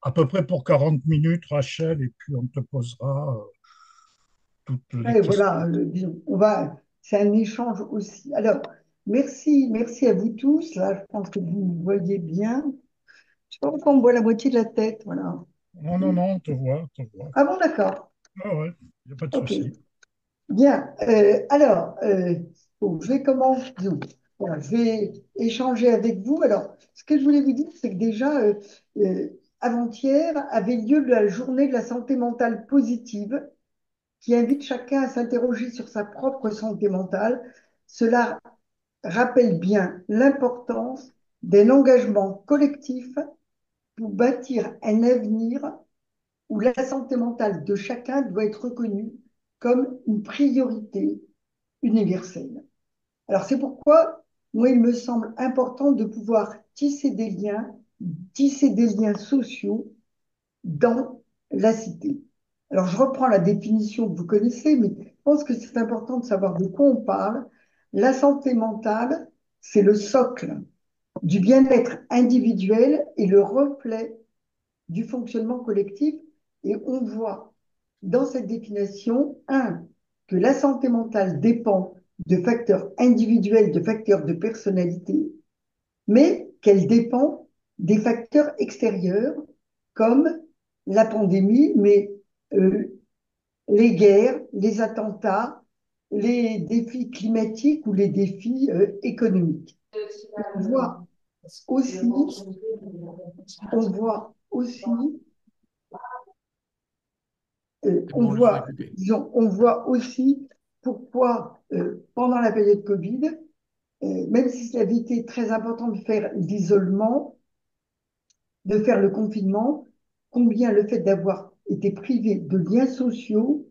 à peu près pour 40 minutes, Rachel, et puis on te posera toutes les Et questions. voilà, disons, c'est un échange aussi. Alors, merci à vous tous. Là, je pense que vous me voyez bien. Je sais pas pourquoi on voit la moitié de la tête, voilà. Non, non, non, on te voit. Ah bon, d'accord. Ah ouais, il n'y a pas de Ok. souci. Bien. Alors, bon, je vais commencer. Voilà, je vais échanger avec vous. Alors, ce que je voulais vous dire, c'est que déjà, euh, avant-hier avait lieu la journée de la santé mentale positive, qui invite chacun à s'interroger sur sa propre santé mentale. Cela rappelle bien l'importance d'un engagement collectif pour bâtir un avenir où la santé mentale de chacun doit être reconnue comme une priorité universelle. Alors c'est pourquoi, moi, il me semble important de pouvoir tisser des liens sociaux dans la cité. Alors je reprends la définition que vous connaissez, mais je pense que c'est important de savoir de quoi on parle. La santé mentale, c'est le socle du bien-être individuel et le reflet du fonctionnement collectif. Et on voit dans cette définition, un, que la santé mentale dépend de facteurs individuels, de facteurs de personnalité, mais qu'elle dépend des facteurs extérieurs comme la pandémie, mais euh, les guerres, les attentats, les défis climatiques ou les défis économiques. On voit aussi, on voit aussi Bon, je vous ai coupé. on voit aussi pourquoi, pendant la période Covid, même si ça avait été très important de faire l'isolement, de faire le confinement, combien le fait d'avoir été privé de liens sociaux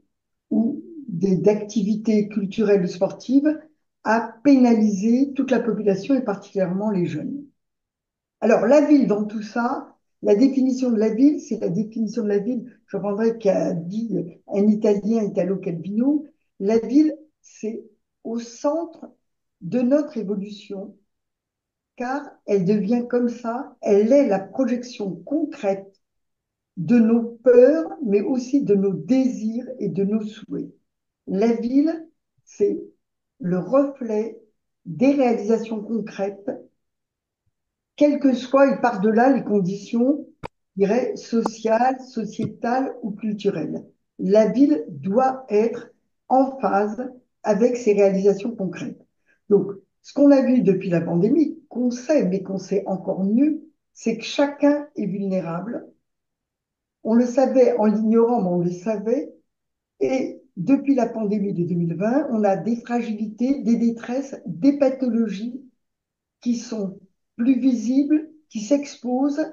ou d'activités culturelles ou sportives a pénalisé toute la population et particulièrement les jeunes. Alors, la ville dans tout ça, la définition de la ville, c'est la définition de la ville, je reprendrai qu'a dit un Italien, Italo Calvino, la ville, c'est au centre de notre évolution, car elle devient comme ça, elle est la projection concrète de nos peurs, mais aussi de nos désirs et de nos souhaits. La ville, c'est le reflet des réalisations concrètes quelles que soient, et par-delà les conditions, je dirais, sociales, sociétales ou culturelles. La ville doit être en phase avec ses réalisations concrètes. Donc, ce qu'on a vu depuis la pandémie, qu'on sait, mais qu'on sait encore mieux, c'est que chacun est vulnérable. On le savait en l'ignorant, mais on le savait. Et depuis la pandémie de 2020, on a des fragilités, des détresses, des pathologies qui sont plus visibles, qui s'exposent,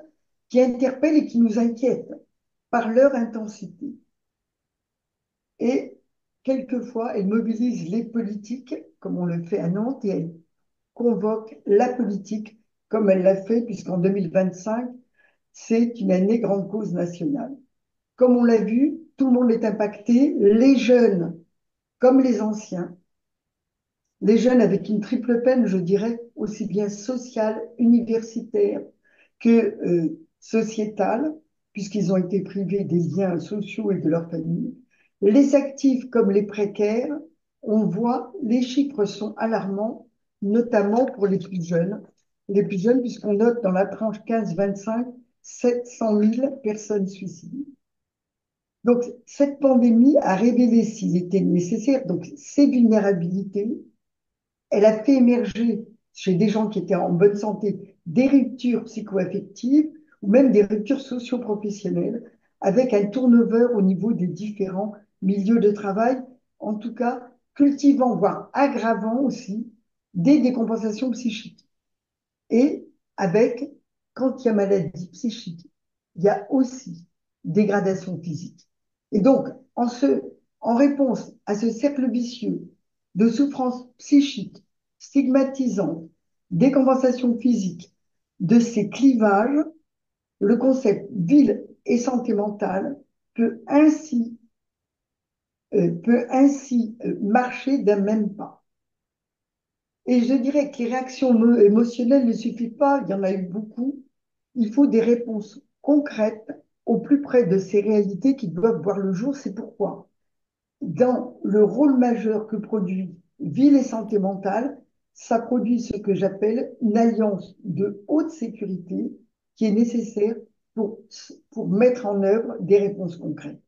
qui interpellent et qui nous inquiètent par leur intensité. Et quelquefois, elles mobilisent les politiques, comme on le fait à Nantes, et elles convoquent la politique, comme elle l'a fait, puisqu'en 2025, c'est une année grande cause nationale. Comme on l'a vu, tout le monde est impacté, les jeunes comme les anciens, les jeunes avec une triple peine, je dirais, aussi bien sociale, universitaire que sociétale, puisqu'ils ont été privés des liens sociaux et de leur famille. Les actifs comme les précaires, on voit, les chiffres sont alarmants, notamment pour les plus jeunes. Les plus jeunes, puisqu'on note dans la tranche 15-25, 700 000 personnes suicidées. Donc, cette pandémie a révélé s'il était nécessaire, donc ces vulnérabilités, elle a fait émerger chez des gens qui étaient en bonne santé des ruptures psychoaffectives ou même des ruptures socio-professionnelles avec un turnover au niveau des différents milieux de travail, en tout cas cultivant, voire aggravant aussi, des décompensations psychiques. Et avec, quand il y a maladie psychique, il y a aussi dégradation physique. Et donc, en réponse à ce cercle vicieux de souffrance psychique, stigmatisante, décompensation physique, de ces clivages, le concept ville et santé mentale peut ainsi marcher d'un même pas. Et je dirais que les réactions émotionnelles ne suffisent pas, il y en a eu beaucoup. Il faut des réponses concrètes au plus près de ces réalités qui doivent voir le jour. C'est pourquoi, dans le rôle majeur que produit ville et santé mentale, ça produit ce que j'appelle une alliance de haute sécurité qui est nécessaire pour mettre en œuvre des réponses concrètes.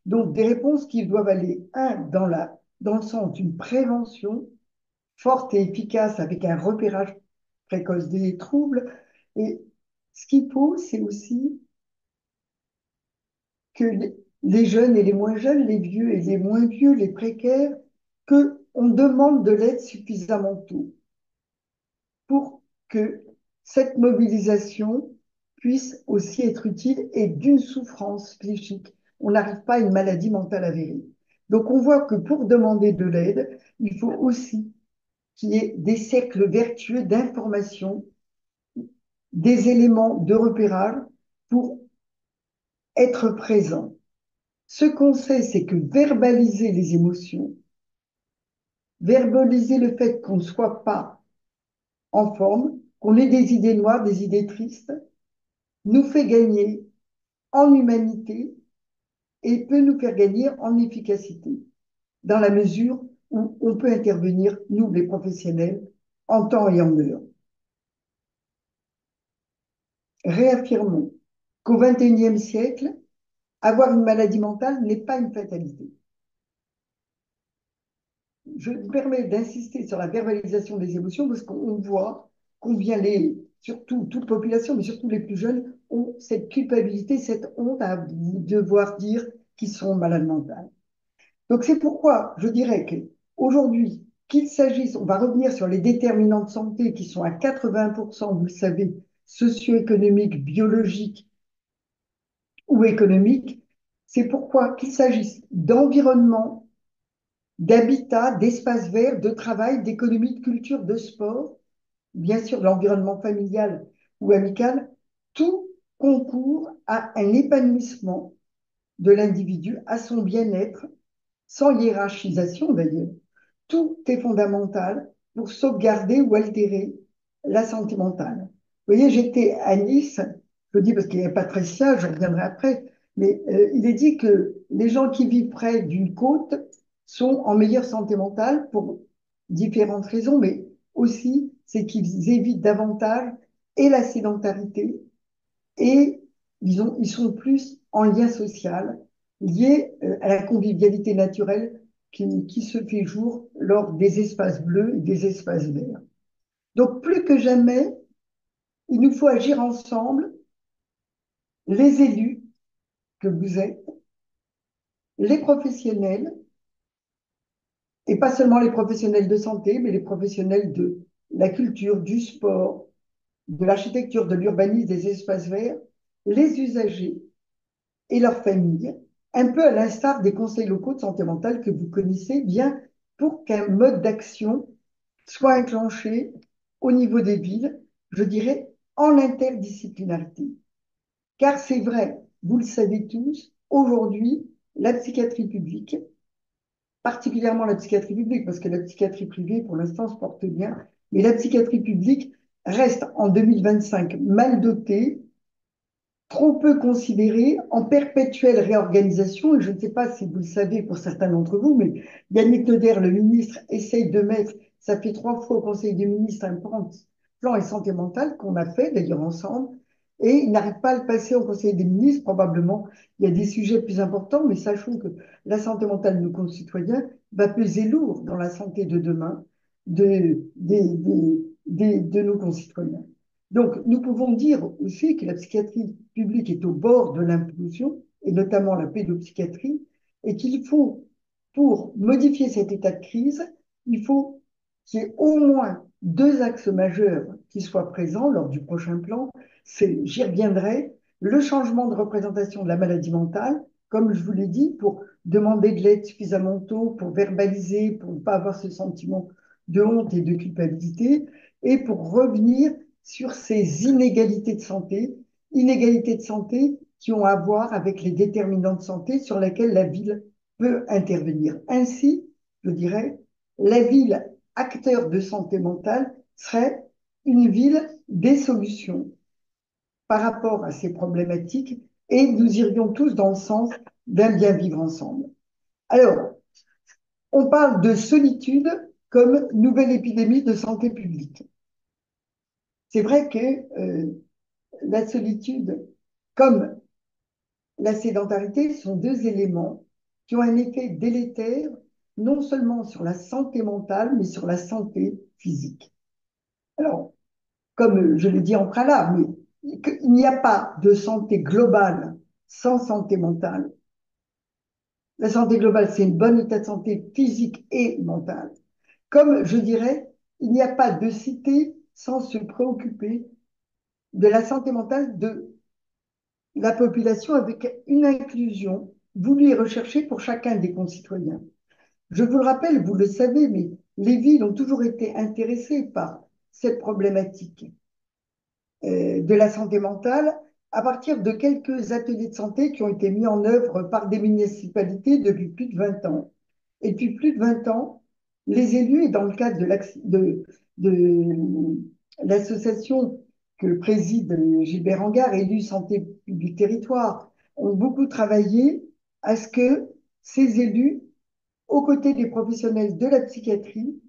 Donc, des réponses qui doivent aller, dans le sens d'une prévention forte et efficace avec un repérage précoce des troubles. Et ce qu'il faut, c'est aussi que les jeunes et les moins jeunes, les vieux et les moins vieux, les précaires, qu'on demande de l'aide suffisamment tôt pour que cette mobilisation puisse aussi être utile et d'une souffrance psychique. On n'arrive pas à une maladie mentale avérée. Donc on voit que pour demander de l'aide, il faut aussi qu'il y ait des cercles vertueux d'information, des éléments de repérage pour être présent. Ce qu'on sait, c'est que verbaliser les émotions, verbaliser le fait qu'on ne soit pas en forme, qu'on ait des idées noires, des idées tristes, nous fait gagner en humanité et peut nous faire gagner en efficacité, dans la mesure où on peut intervenir, nous les professionnels, en temps et en heure. Réaffirmons qu'au XXIe siècle, avoir une maladie mentale n'est pas une fatalité. Je me permets d'insister sur la verbalisation des émotions parce qu'on voit combien surtout toute population, mais surtout les plus jeunes, ont cette culpabilité, cette honte à devoir dire qu'ils sont malades mentales. Donc c'est pourquoi je dirais qu'aujourd'hui, qu'il s'agisse, on va revenir sur les déterminants de santé qui sont à 80%, vous le savez, socio-économiques, biologiques ou économiques, c'est pourquoi qu'il s'agisse d'environnement, d'habitat, d'espaces verts, de travail, d'économie, de culture, de sport, bien sûr de l'environnement familial ou amical, tout concourt à un épanouissement de l'individu, à son bien-être, sans hiérarchisation d'ailleurs. Tout est fondamental pour sauvegarder ou altérer la santé mentale. Vous voyez, j'étais à Nice, je le dis parce qu'il n'y a pas Patricia, je reviendrai après, mais il est dit que les gens qui vivent près d'une côte sont en meilleure santé mentale pour différentes raisons, mais aussi c'est qu'ils évitent davantage et la sédentarité et disons, ils sont plus en lien social, liés à la convivialité naturelle qui se fait jour lors des espaces bleus et des espaces verts. Donc, plus que jamais, il nous faut agir ensemble, les élus que vous êtes, les professionnels, et pas seulement les professionnels de santé, mais les professionnels de la culture, du sport, de l'architecture, de l'urbanisme, des espaces verts, les usagers, et leurs familles, un peu à l'instar des conseils locaux de santé mentale que vous connaissez bien, pour qu'un mode d'action soit enclenché au niveau des villes, je dirais, en interdisciplinarité. Car c'est vrai, vous le savez tous, aujourd'hui, la psychiatrie publique, particulièrement la psychiatrie publique, parce que la psychiatrie privée, pour l'instant, se porte bien, mais la psychiatrie publique reste en 2025 mal dotée, trop peu considéré, en perpétuelle réorganisation. Et je ne sais pas si vous le savez pour certains d'entre vous, mais Yannick Noder, le ministre, essaye de mettre, ça fait 3 fois au Conseil des ministres, un plan et santé mentale qu'on a fait d'ailleurs ensemble, et il n'arrive pas à le passer au Conseil des ministres. Probablement, il y a des sujets plus importants, mais sachons que la santé mentale de nos concitoyens va peser lourd dans la santé de demain de nos concitoyens. Donc, nous pouvons dire aussi que la psychiatrie publique est au bord de l'implosion, et notamment la pédopsychiatrie, et qu'il faut, pour modifier cet état de crise, il faut qu'il y ait au moins 2 axes majeurs qui soient présents lors du prochain plan. J'y reviendrai, le changement de représentation de la maladie mentale, comme je vous l'ai dit, pour demander de l'aide suffisamment tôt, pour verbaliser, pour ne pas avoir ce sentiment de honte et de culpabilité, et pour revenir sur ces inégalités de santé qui ont à voir avec les déterminants de santé sur lesquels la ville peut intervenir. Ainsi, je dirais, la ville acteur de santé mentale serait une ville des solutions par rapport à ces problématiques et nous irions tous dans le sens d'un bien vivre ensemble. Alors, on parle de solitude comme nouvelle épidémie de santé publique. C'est vrai que la solitude comme la sédentarité sont deux éléments qui ont un effet délétère non seulement sur la santé mentale, mais sur la santé physique. Alors, comme je l'ai dit en préalable, mais il n'y a pas de santé globale sans santé mentale. La santé globale, c'est une bonne état de santé physique et mentale. Comme je dirais, il n'y a pas de cité sans se préoccuper de la santé mentale de la population avec une inclusion voulue et recherchée pour chacun des concitoyens. Je vous le rappelle, vous le savez, mais les villes ont toujours été intéressées par cette problématique de la santé mentale à partir de quelques ateliers de santé qui ont été mis en œuvre par des municipalités depuis plus de 20 ans. Et depuis plus de 20 ans, les élus, et dans le cadre de l'association que préside Gilbert Angard, Élus Santé Publique Territoire, ont beaucoup travaillé à ce que ces élus, aux côtés des professionnels de la psychiatrie,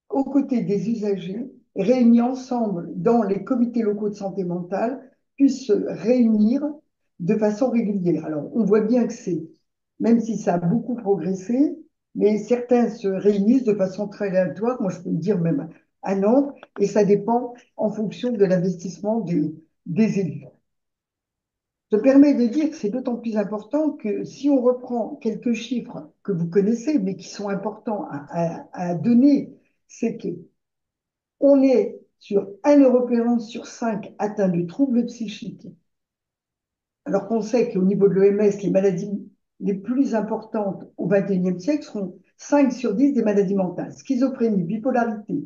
aux côtés des usagers, réunis ensemble dans les comités locaux de santé mentale, puissent se réunir de façon régulière. Alors, on voit bien que c'est, même si ça a beaucoup progressé, mais certains se réunissent de façon très aléatoire, moi je peux le dire même à Nantes, et ça dépend en fonction de l'investissement des élus. Je me permets de dire que c'est d'autant plus important que si on reprend quelques chiffres que vous connaissez, mais qui sont importants à donner, c'est que on est sur un Européen sur 5 atteint de troubles psychiques, alors qu'on sait qu'au niveau de l'OMS, les maladies les plus importantes au XXIe siècle seront 5 sur 10 des maladies mentales. Schizophrénie, bipolarité,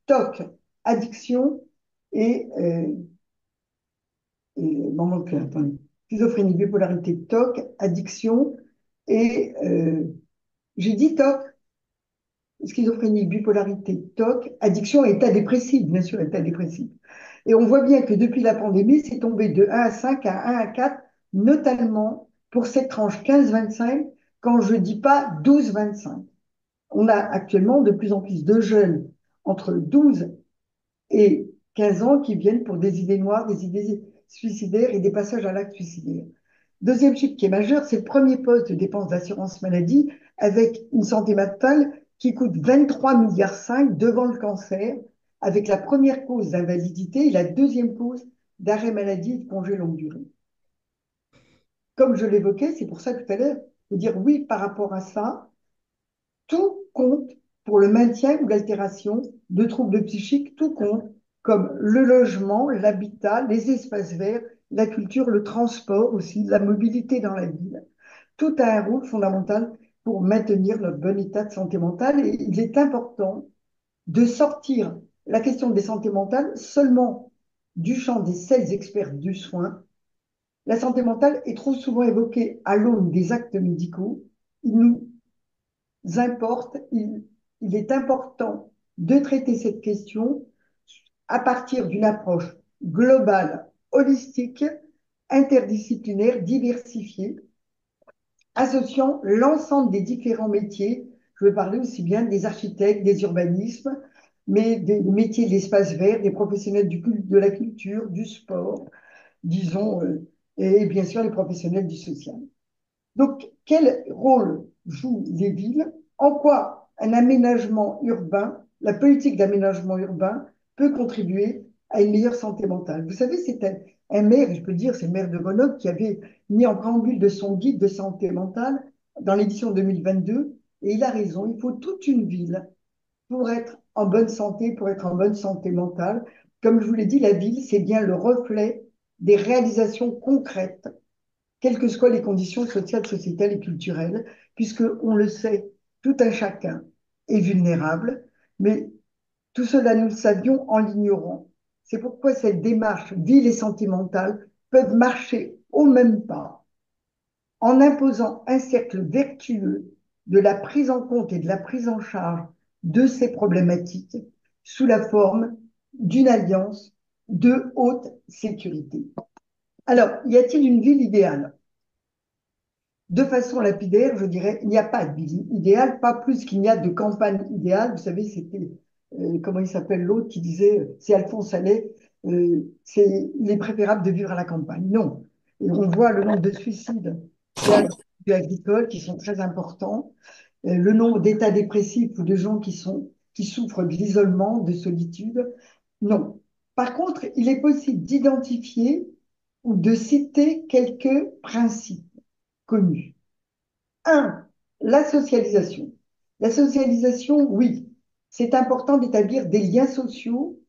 TOC, addiction et schizophrénie, bipolarité, TOC, addiction et j'ai dit TOC, schizophrénie, bipolarité, TOC, addiction et état dépressif, bien sûr, état dépressif. Et on voit bien que depuis la pandémie, c'est tombé de 1 à 5 à 1 à 4, notamment pour cette tranche 15-25, quand je ne dis pas 12-25. On a actuellement de plus en plus de jeunes entre 12 et 15 ans qui viennent pour des idées noires, des idées suicidaires et des passages à l'acte suicidaire. Deuxième chiffre qui est majeur, c'est le premier poste de dépenses d'assurance maladie avec une santé mentale qui coûte 23,5 milliards devant le cancer, avec la première cause d'invalidité et la deuxième cause d'arrêt maladie et de congé longue durée. Comme je l'évoquais, c'est pour ça tout à l'heure, de dire oui par rapport à ça, tout compte pour le maintien ou l'altération de troubles psychiques, tout compte, comme le logement, l'habitat, les espaces verts, la culture, le transport aussi, la mobilité dans la ville. Tout a un rôle fondamental pour maintenir notre bon état de santé mentale et il est important de sortir la question des santé mentales seulement du champ des seuls experts du soin. La santé mentale est trop souvent évoquée à l'aune des actes médicaux. Il nous importe, il est important de traiter cette question à partir d'une approche globale, holistique, interdisciplinaire, diversifiée, associant l'ensemble des différents métiers. Je veux parler aussi bien des architectes, des urbanismes, mais des métiers de l'espace vert, des professionnels de la culture, du sport, disons, et bien sûr les professionnels du social. Donc, quel rôle jouent les villes? En quoi un aménagement urbain, la politique d'aménagement urbain, peut contribuer à une meilleure santé mentale? Vous savez, c'est un maire, je peux dire, c'est le maire de Grenoble, qui avait mis en préambule de son guide de santé mentale dans l'édition 2022, et il a raison, il faut toute une ville pour être en bonne santé, pour être en bonne santé mentale. Comme je vous l'ai dit, la ville, c'est bien le reflet des réalisations concrètes quelles que soient les conditions sociales, sociétales et culturelles, puisque on le sait, tout un chacun est vulnérable, mais tout cela nous le savions en l'ignorant. C'est pourquoi cette démarche ville et sentimentale peuvent marcher au même pas, en imposant un cercle vertueux de la prise en compte et de la prise en charge de ces problématiques sous la forme d'une alliance de haute sécurité. Alors, y a-t-il une ville idéale? De façon lapidaire, je dirais, il n'y a pas de ville idéale, pas plus qu'il n'y a de campagne idéale. Vous savez, c'était, comment il s'appelle l'autre qui disait, c'est Alphonse Allais, il est préférable de vivre à la campagne. Non. Et on voit le nombre de suicides chez les agricoles qui sont très importants, le nombre d'états dépressifs ou de gens qui souffrent de l'isolement, de solitude. Non. Par contre, il est possible d'identifier ou de citer quelques principes connus. Un, la socialisation. La socialisation, oui, c'est important d'établir des liens sociaux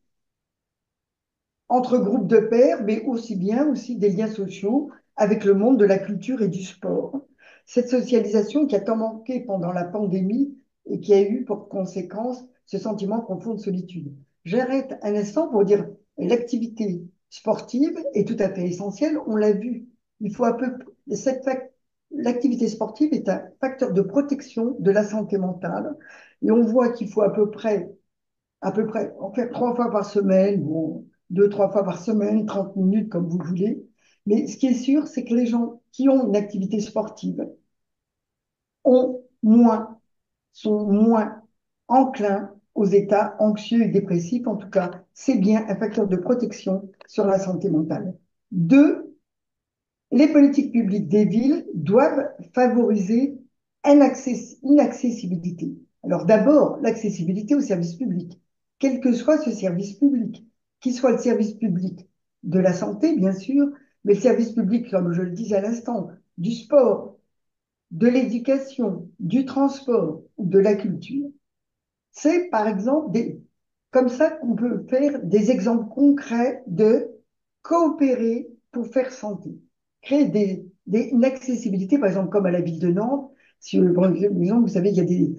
entre groupes de pairs, mais aussi bien aussi des liens sociaux avec le monde de la culture et du sport. Cette socialisation qui a tant manqué pendant la pandémie et qui a eu pour conséquence ce sentiment profond de solitude. J'arrête un instant pour dire l'activité sportive est tout à fait essentielle, on l'a vu. Il faut un peu l'activité sportive est un facteur de protection de la santé mentale et on voit qu'il faut à peu près, en faire 3 fois par semaine, ou 2, 3 fois par semaine, 30 minutes comme vous voulez. Mais ce qui est sûr, c'est que les gens qui ont une activité sportive ont moins, sont moins enclins aux états anxieux et dépressifs. En tout cas, c'est bien un facteur de protection sur la santé mentale. Deux, les politiques publiques des villes doivent favoriser une accessibilité. Alors d'abord, l'accessibilité au service public, quel que soit ce service public, qu'il soit le service public de la santé, bien sûr, mais le service public, comme je le disais à l'instant, du sport, de l'éducation, du transport ou de la culture. C'est par exemple comme ça qu'on peut faire des exemples concrets de coopérer pour faire santé. Créer une accessibilité, par exemple, comme à la ville de Nantes. Si, par exemple, vous savez, il y a des,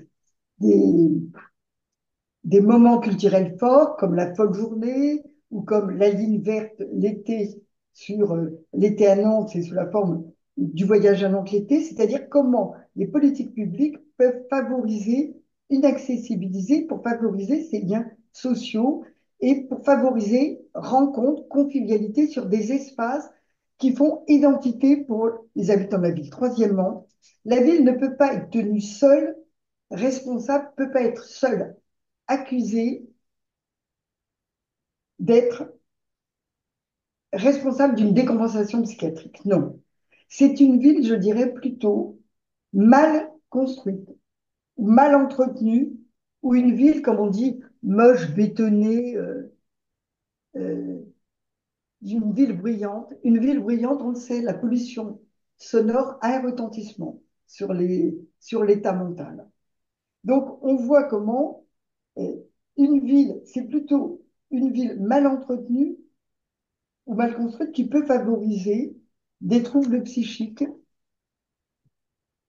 des moments culturels forts, comme la folle journée ou comme la ligne verte l'été sur l'été à Nantes, c'est sous la forme du voyage à Nantes l'été, c'est-à-dire comment les politiques publiques peuvent favoriser une accessibilité pour favoriser ces liens sociaux et pour favoriser rencontres, convivialité sur des espaces qui font identité pour les habitants de la ville. Troisièmement, la ville ne peut pas être tenue seule, responsable, peut pas être seule accusé d'être responsable d'une décompensation psychiatrique. Non. C'est une ville, je dirais, plutôt mal construite, mal entretenue, ou une ville, comme on dit, moche, bétonnée, euh, une ville bruyante. Une ville bruyante, on le sait, la pollution sonore a un retentissement sur l'état mental. Donc, on voit comment euh, une ville, c'est plutôt une ville mal entretenue ou mal construite qui peut favoriser des troubles psychiques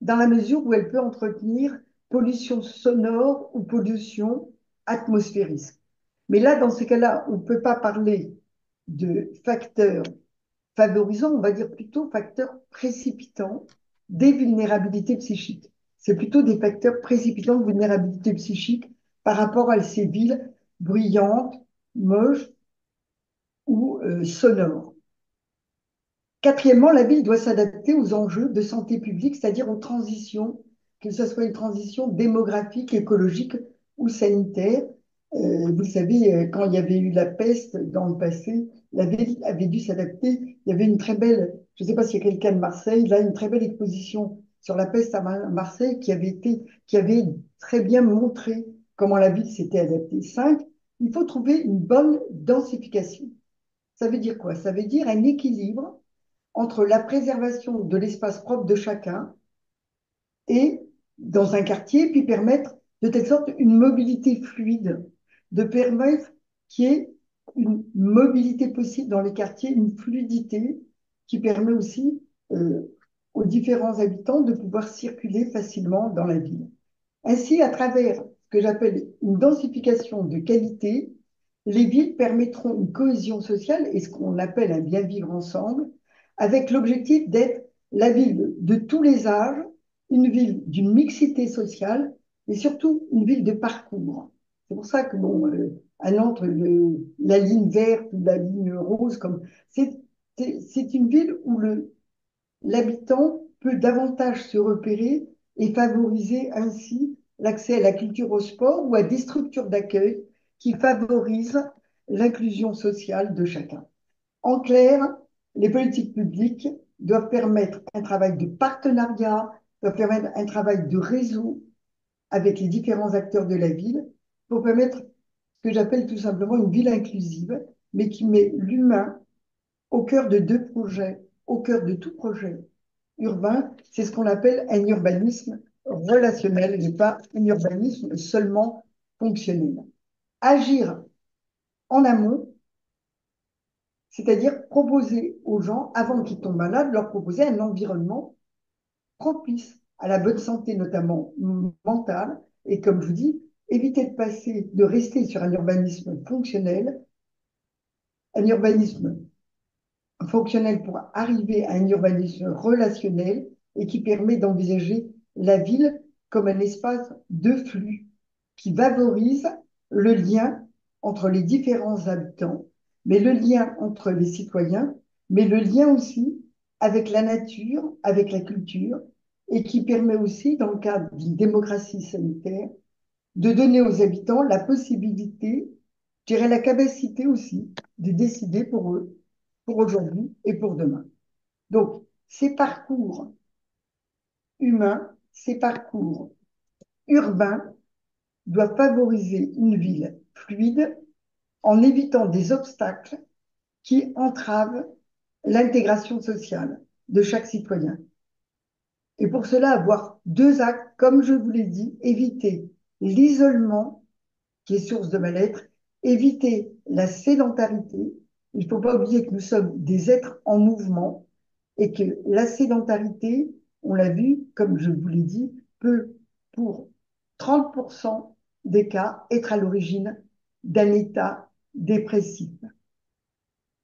dans la mesure où elle peut entretenir pollution sonore ou pollution atmosphérique. Mais là, dans ces cas-là, on ne peut pas parler de facteurs favorisants, on va dire plutôt facteurs précipitants des vulnérabilités psychiques. C'est plutôt des facteurs précipitants de vulnérabilité psychique par rapport à ces villes bruyantes, moches ou sonores. Quatrièmement, la ville doit s'adapter aux enjeux de santé publique, c'est-à-dire aux transitions, que ce soit une transition démographique, écologique ou sanitaire. Vous savez, quand il y avait eu la peste dans le passé, la ville avait dû s'adapter. Il y avait une très belle, je ne sais pas s'il y a quelqu'un de Marseille, là, une très belle exposition sur la peste à Marseille qui avait très bien montré comment la ville s'était adaptée. Cinq, il faut trouver une bonne densification. Ça veut dire quoi? Ça veut dire un équilibre entre la préservation de l'espace propre de chacun et dans un quartier, puis permettre de telle sorte une mobilité fluide, de permettre qu'il y ait une mobilité possible dans les quartiers, une fluidité qui permet aussi aux différents habitants de pouvoir circuler facilement dans la ville. Ainsi, à travers ce que j'appelle une densification de qualité, les villes permettront une cohésion sociale et ce qu'on appelle un bien vivre ensemble, avec l'objectif d'être la ville de tous les âges, une ville d'une mixité sociale, et surtout une ville de parcours. C'est pour ça que, bon, à Nantes, la ligne verte ou la ligne rose, c'est une ville où l'habitant peut davantage se repérer et favoriser ainsi l'accès à la culture, au sport ou à des structures d'accueil qui favorisent l'inclusion sociale de chacun. En clair, les politiques publiques doivent permettre un travail de partenariat, doivent permettre un travail de réseau avec les différents acteurs de la ville pour permettre ce que j'appelle tout simplement une ville inclusive, mais qui met l'humain au cœur de deux projets, au cœur de tout projet urbain. C'est ce qu'on appelle un urbanisme relationnel et pas un urbanisme seulement fonctionnel. Agir en amont, c'est-à-dire proposer aux gens, avant qu'ils tombent malades, leur proposer un environnement propice à la bonne santé, notamment mentale. Et comme je vous dis, éviter de rester sur un urbanisme fonctionnel, un urbanisme fonctionnel pour arriver à un urbanisme relationnel et qui permet d'envisager la ville comme un espace de flux qui favorise le lien entre les différents habitants, mais le lien entre les citoyens, mais le lien aussi avec la nature, avec la culture, et qui permet aussi, dans le cadre d'une démocratie sanitaire, de donner aux habitants la possibilité, je dirais la capacité aussi, de décider pour eux, pour aujourd'hui et pour demain. Donc, ces parcours humains, ces parcours urbains doivent favoriser une ville fluide en évitant des obstacles qui entravent l'intégration sociale de chaque citoyen. Et pour cela, avoir deux actes, comme je vous l'ai dit, éviter l'isolement qui est source de mal-être, éviter la sédentarité. Il ne faut pas oublier que nous sommes des êtres en mouvement et que la sédentarité, on l'a vu, comme je vous l'ai dit, peut, pour 30% des cas, être à l'origine d'un état dépressif.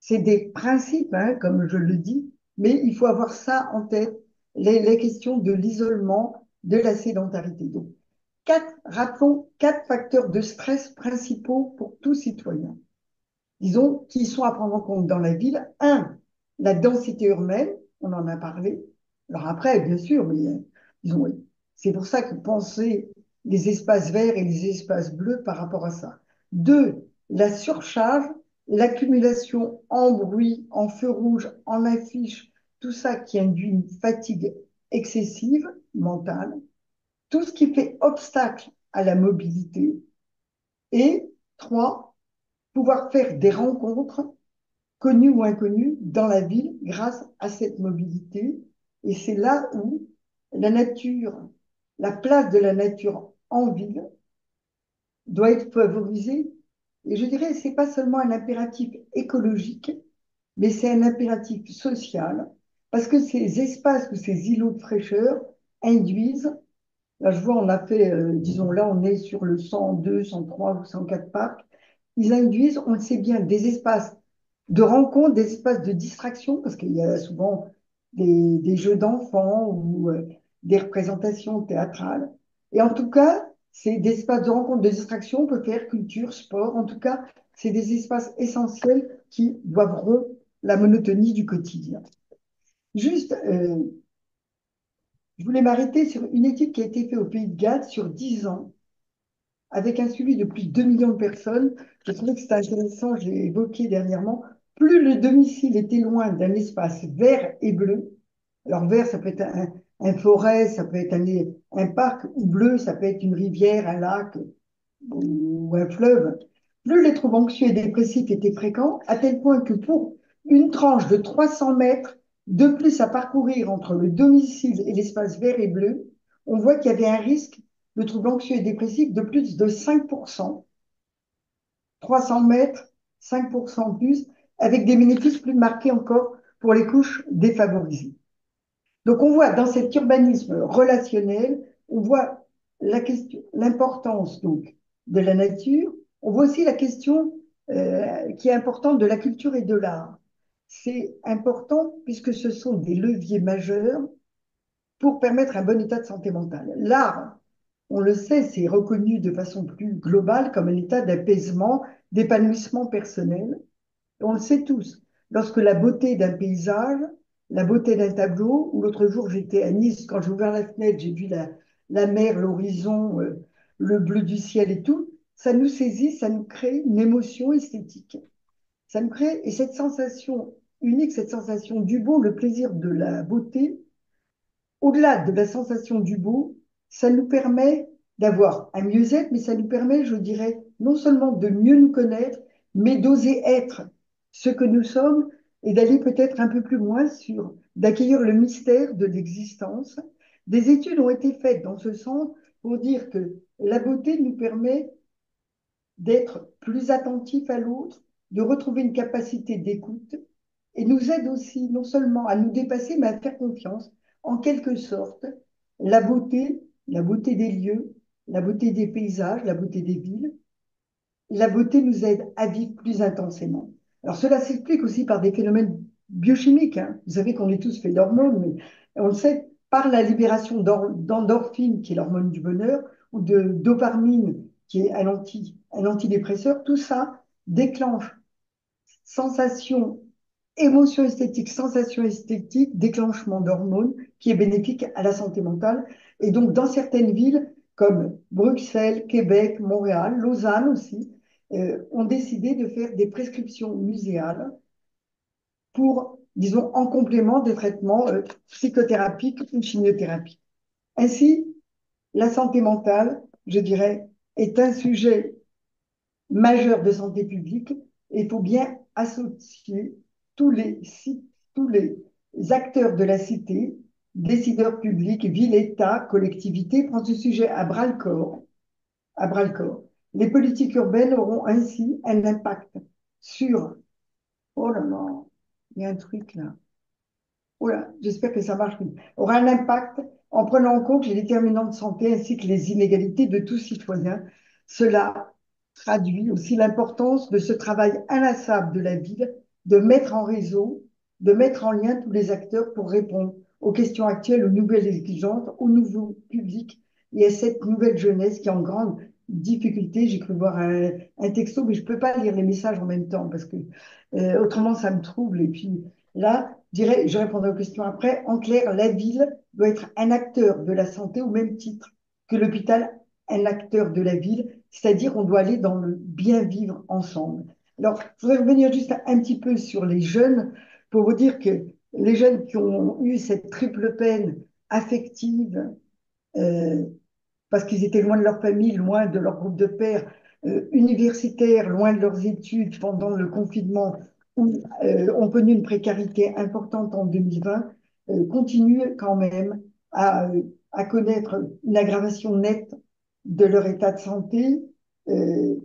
C'est des principes, hein, comme je le dis, mais il faut avoir ça en tête, les questions de l'isolement, de la sédentarité. Donc, rappelons quatre facteurs de stress principaux pour tout citoyen, disons, qui sont à prendre en compte dans la ville. Un, la densité urbaine, on en a parlé. Alors après, bien sûr, mais disons, c'est pour ça que penser les espaces verts et les espaces bleus par rapport à ça. Deux, la surcharge, l'accumulation en bruit, en feu rouge, en affiches, tout ça qui induit une fatigue excessive mentale, tout ce qui fait obstacle à la mobilité. Et trois, pouvoir faire des rencontres connues ou inconnues dans la ville grâce à cette mobilité. Et c'est là où la nature, la place de la nature en ville doit être favorisée. Et je dirais, c'est pas seulement un impératif écologique, mais c'est un impératif social, parce que ces espaces ou ces îlots de fraîcheur induisent, là je vois, on a fait, disons là, on est sur le 102, 103 ou 104 parcs, ils induisent, on le sait bien, des espaces de rencontre, des espaces de distraction, parce qu'il y a souvent des jeux d'enfants ou des représentations théâtrales. Et en tout cas, c'est des espaces de rencontre, de distraction, on peut faire culture, sport, en tout cas, c'est des espaces essentiels qui doivent rompre la monotonie du quotidien. Juste, je voulais m'arrêter sur une étude qui a été faite au Pays de Galles sur 10 ans, avec un suivi de plus de 2 millions de personnes. Je trouvais que c'était intéressant, je l'ai évoqué dernièrement. Plus le domicile était loin d'un espace vert et bleu, alors vert, ça peut être un forêt, ça peut être un parc, ou bleu, ça peut être une rivière, un lac ou un fleuve, plus les troubles anxieux et dépressifs étaient fréquents, à tel point que pour une tranche de 300 mètres de plus à parcourir entre le domicile et l'espace vert et bleu, on voit qu'il y avait un risque de troubles anxieux et dépressifs de plus de 5%. 300 mètres, 5% de plus, avec des bénéfices plus marqués encore pour les couches défavorisées. Donc on voit dans cet urbanisme relationnel, on voit l'importance donc de la nature, on voit aussi la question qui est importante de la culture et de l'art. C'est important puisque ce sont des leviers majeurs pour permettre un bon état de santé mentale. L'art, on le sait, c'est reconnu de façon plus globale comme un état d'apaisement, d'épanouissement personnel. On le sait tous. lorsque la beauté d'un paysage, la beauté d'un tableau, ou l'autre jour j'étais à Nice, quand j'ai ouvert la fenêtre, j'ai vu la mer, l'horizon, le bleu du ciel et tout, ça nous saisit, ça nous crée une émotion esthétique. Ça nous crée, et cette sensation unique, cette sensation du beau, le plaisir de la beauté, au-delà de la sensation du beau, ça nous permet d'avoir un mieux-être, mais ça nous permet, je dirais, non seulement de mieux nous connaître, mais d'oser être ce que nous sommes et d'aller peut-être un peu plus loin sur, d'accueillir le mystère de l'existence. Des études ont été faites dans ce sens pour dire que la beauté nous permet d'être plus attentif à l'autre, de retrouver une capacité d'écoute et nous aide aussi non seulement à nous dépasser, mais à faire confiance. En quelque sorte, la beauté des lieux, la beauté des paysages, la beauté des villes, la beauté nous aide à vivre plus intensément. Alors cela s'explique aussi par des phénomènes biochimiques, hein. Vous savez qu'on est tous faits d'hormones, mais on le sait par la libération d'endorphine, qui est l'hormone du bonheur, ou de dopamine, qui est un antidépresseur. Tout ça déclenche sensation, émotion esthétique, sensation esthétique, déclenchement d'hormones qui est bénéfique à la santé mentale. Et donc, dans certaines villes comme Bruxelles, Québec, Montréal, Lausanne aussi, ont décidé de faire des prescriptions muséales pour, disons, en complément des traitements psychothérapiques ou chimiothérapiques. Ainsi, la santé mentale, je dirais, est un sujet majeur de santé publique et il faut bien associer tous les, tous les acteurs de la cité, décideurs publics, villes, États, collectivités, prendre ce sujet à bras le corps, à bras le corps. Les politiques urbaines auront ainsi un impact sur, oh là là, il y a un truc là. Voilà, j'espère que ça marche. Aura un impact en prenant en compte les déterminants de santé ainsi que les inégalités de tout citoyen. Cela traduit aussi l'importance de ce travail inlassable de la ville, de mettre en réseau, de mettre en lien tous les acteurs pour répondre aux questions actuelles, aux nouvelles exigences, aux nouveaux publics et à cette nouvelle jeunesse qui est en grande difficulté. J'ai cru voir un texto, mais je ne peux pas lire les messages en même temps parce que autrement ça me trouble. Et puis là, je répondrai aux questions après. En clair, la ville doit être un acteur de la santé au même titre que l'hôpital, un acteur de la ville, c'est-à-dire on doit aller dans le bien vivre ensemble. Alors, je voudrais revenir juste un petit peu sur les jeunes pour vous dire que les jeunes qui ont eu cette triple peine affective, euh, parce qu'ils étaient loin de leur famille, loin de leur groupe de pairs, universitaires, loin de leurs études pendant le confinement, ou ont connu une précarité importante en 2020, continuent quand même à connaître une aggravation nette de leur état de santé euh,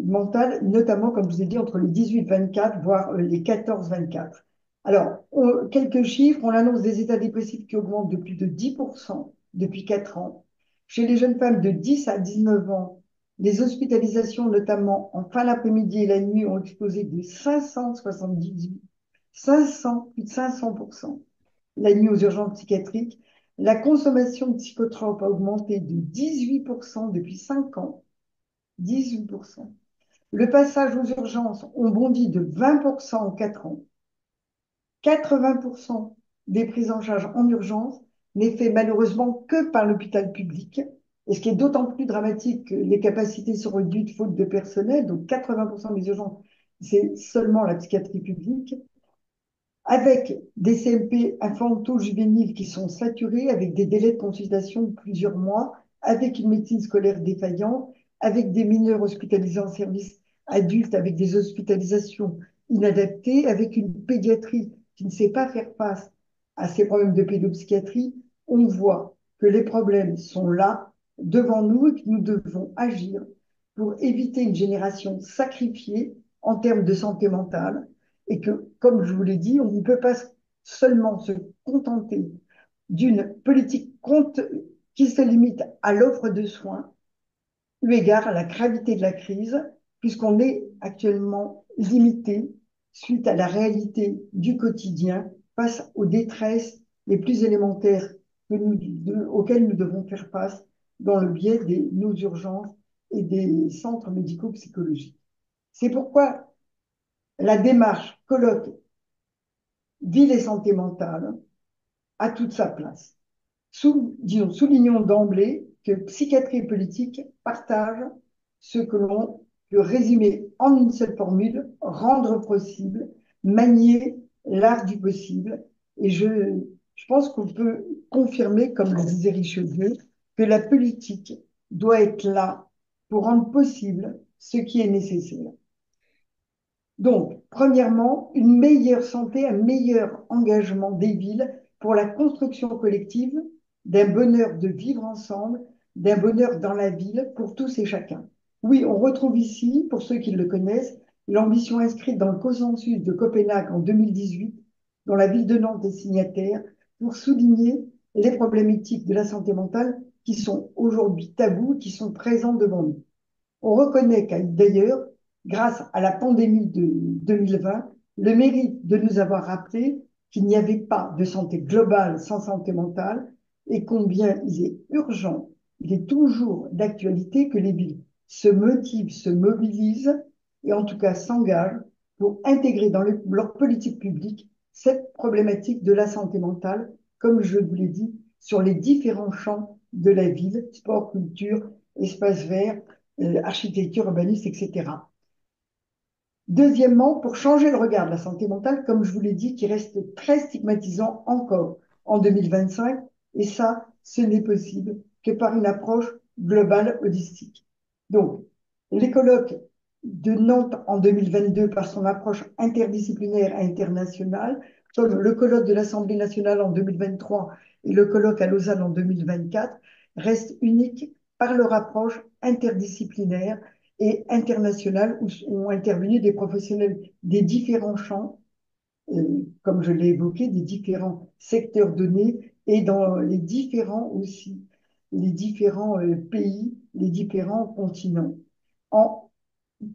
mentale, notamment, comme je vous ai dit, entre les 18-24, voire les 14-24. Alors, quelques chiffres, on annonce des états dépressifs qui augmentent de plus de 10% depuis 4 ans. Chez les jeunes femmes de 10 à 19 ans, les hospitalisations, notamment en fin d'après-midi et la nuit, ont explosé de 578, 500, plus de 500% la nuit aux urgences psychiatriques. La consommation de psychotropes a augmenté de 18% depuis 5 ans. 18%. Le passage aux urgences ont bondi de 20% en 4 ans. 80% des prises en charge en urgence n'est fait malheureusement que par l'hôpital public. Et ce qui est d'autant plus dramatique que les capacités sont réduites faute de personnel, donc 80% des urgences, c'est seulement la psychiatrie publique, avec des CMP infanto-juvéniles qui sont saturés, avec des délais de consultation de plusieurs mois, avec une médecine scolaire défaillante, avec des mineurs hospitalisés en service adulte, avec des hospitalisations inadaptées, avec une pédiatrie qui ne sait pas faire face à ces problèmes de pédopsychiatrie. On voit que les problèmes sont là, devant nous, et que nous devons agir pour éviter une génération sacrifiée en termes de santé mentale et que, comme je vous l'ai dit, on ne peut pas seulement se contenter d'une politique qui se limite à l'offre de soins, eu égard à la gravité de la crise, puisqu'on est actuellement limité suite à la réalité du quotidien face aux détresses les plus élémentaires auxquelles nous devons faire face dans le biais de nos urgences et des centres médico-psychologiques. C'est pourquoi la démarche colloque ville et santé mentale a toute sa place. Soulignons d'emblée que psychiatrie et politique partagent ce que l'on peut résumer en une seule formule, rendre possible, manier l'art du possible. Et je pense qu'on peut confirmer, comme le disait Richelieu, que la politique doit être là pour rendre possible ce qui est nécessaire. Donc, premièrement, une meilleure santé, un meilleur engagement des villes pour la construction collective d'un bonheur de vivre ensemble, d'un bonheur dans la ville pour tous et chacun. Oui, on retrouve ici, pour ceux qui le connaissent, l'ambition inscrite dans le consensus de Copenhague en 2018, dont la ville de Nantes est signataire, pour souligner les problématiques de la santé mentale qui sont aujourd'hui tabous, qui sont présents devant nous. On reconnaît d'ailleurs, grâce à la pandémie de 2020, le mérite de nous avoir rappelé qu'il n'y avait pas de santé globale sans santé mentale et combien il est urgent, il est toujours d'actualité que les villes se motivent, se mobilisent et en tout cas s'engagent pour intégrer dans leur politique publique cette problématique de la santé mentale, comme je vous l'ai dit, sur les différents champs de la ville, sport, culture, espace vert, architecture, urbanisme, etc. Deuxièmement, pour changer le regard de la santé mentale, comme je vous l'ai dit, qui reste très stigmatisant encore en 2025, et ça, ce n'est possible que par une approche globale holistique. Donc, les colloques de Nantes en 2022, par son approche interdisciplinaire et internationale, comme le colloque de l'Assemblée nationale en 2023 et le colloque à Lausanne en 2024, restent uniques par leur approche interdisciplinaire et internationale où ont intervenu des professionnels des différents champs, comme je l'ai évoqué, des différents secteurs donnés et dans les différents aussi, les différents pays, les différents continents, en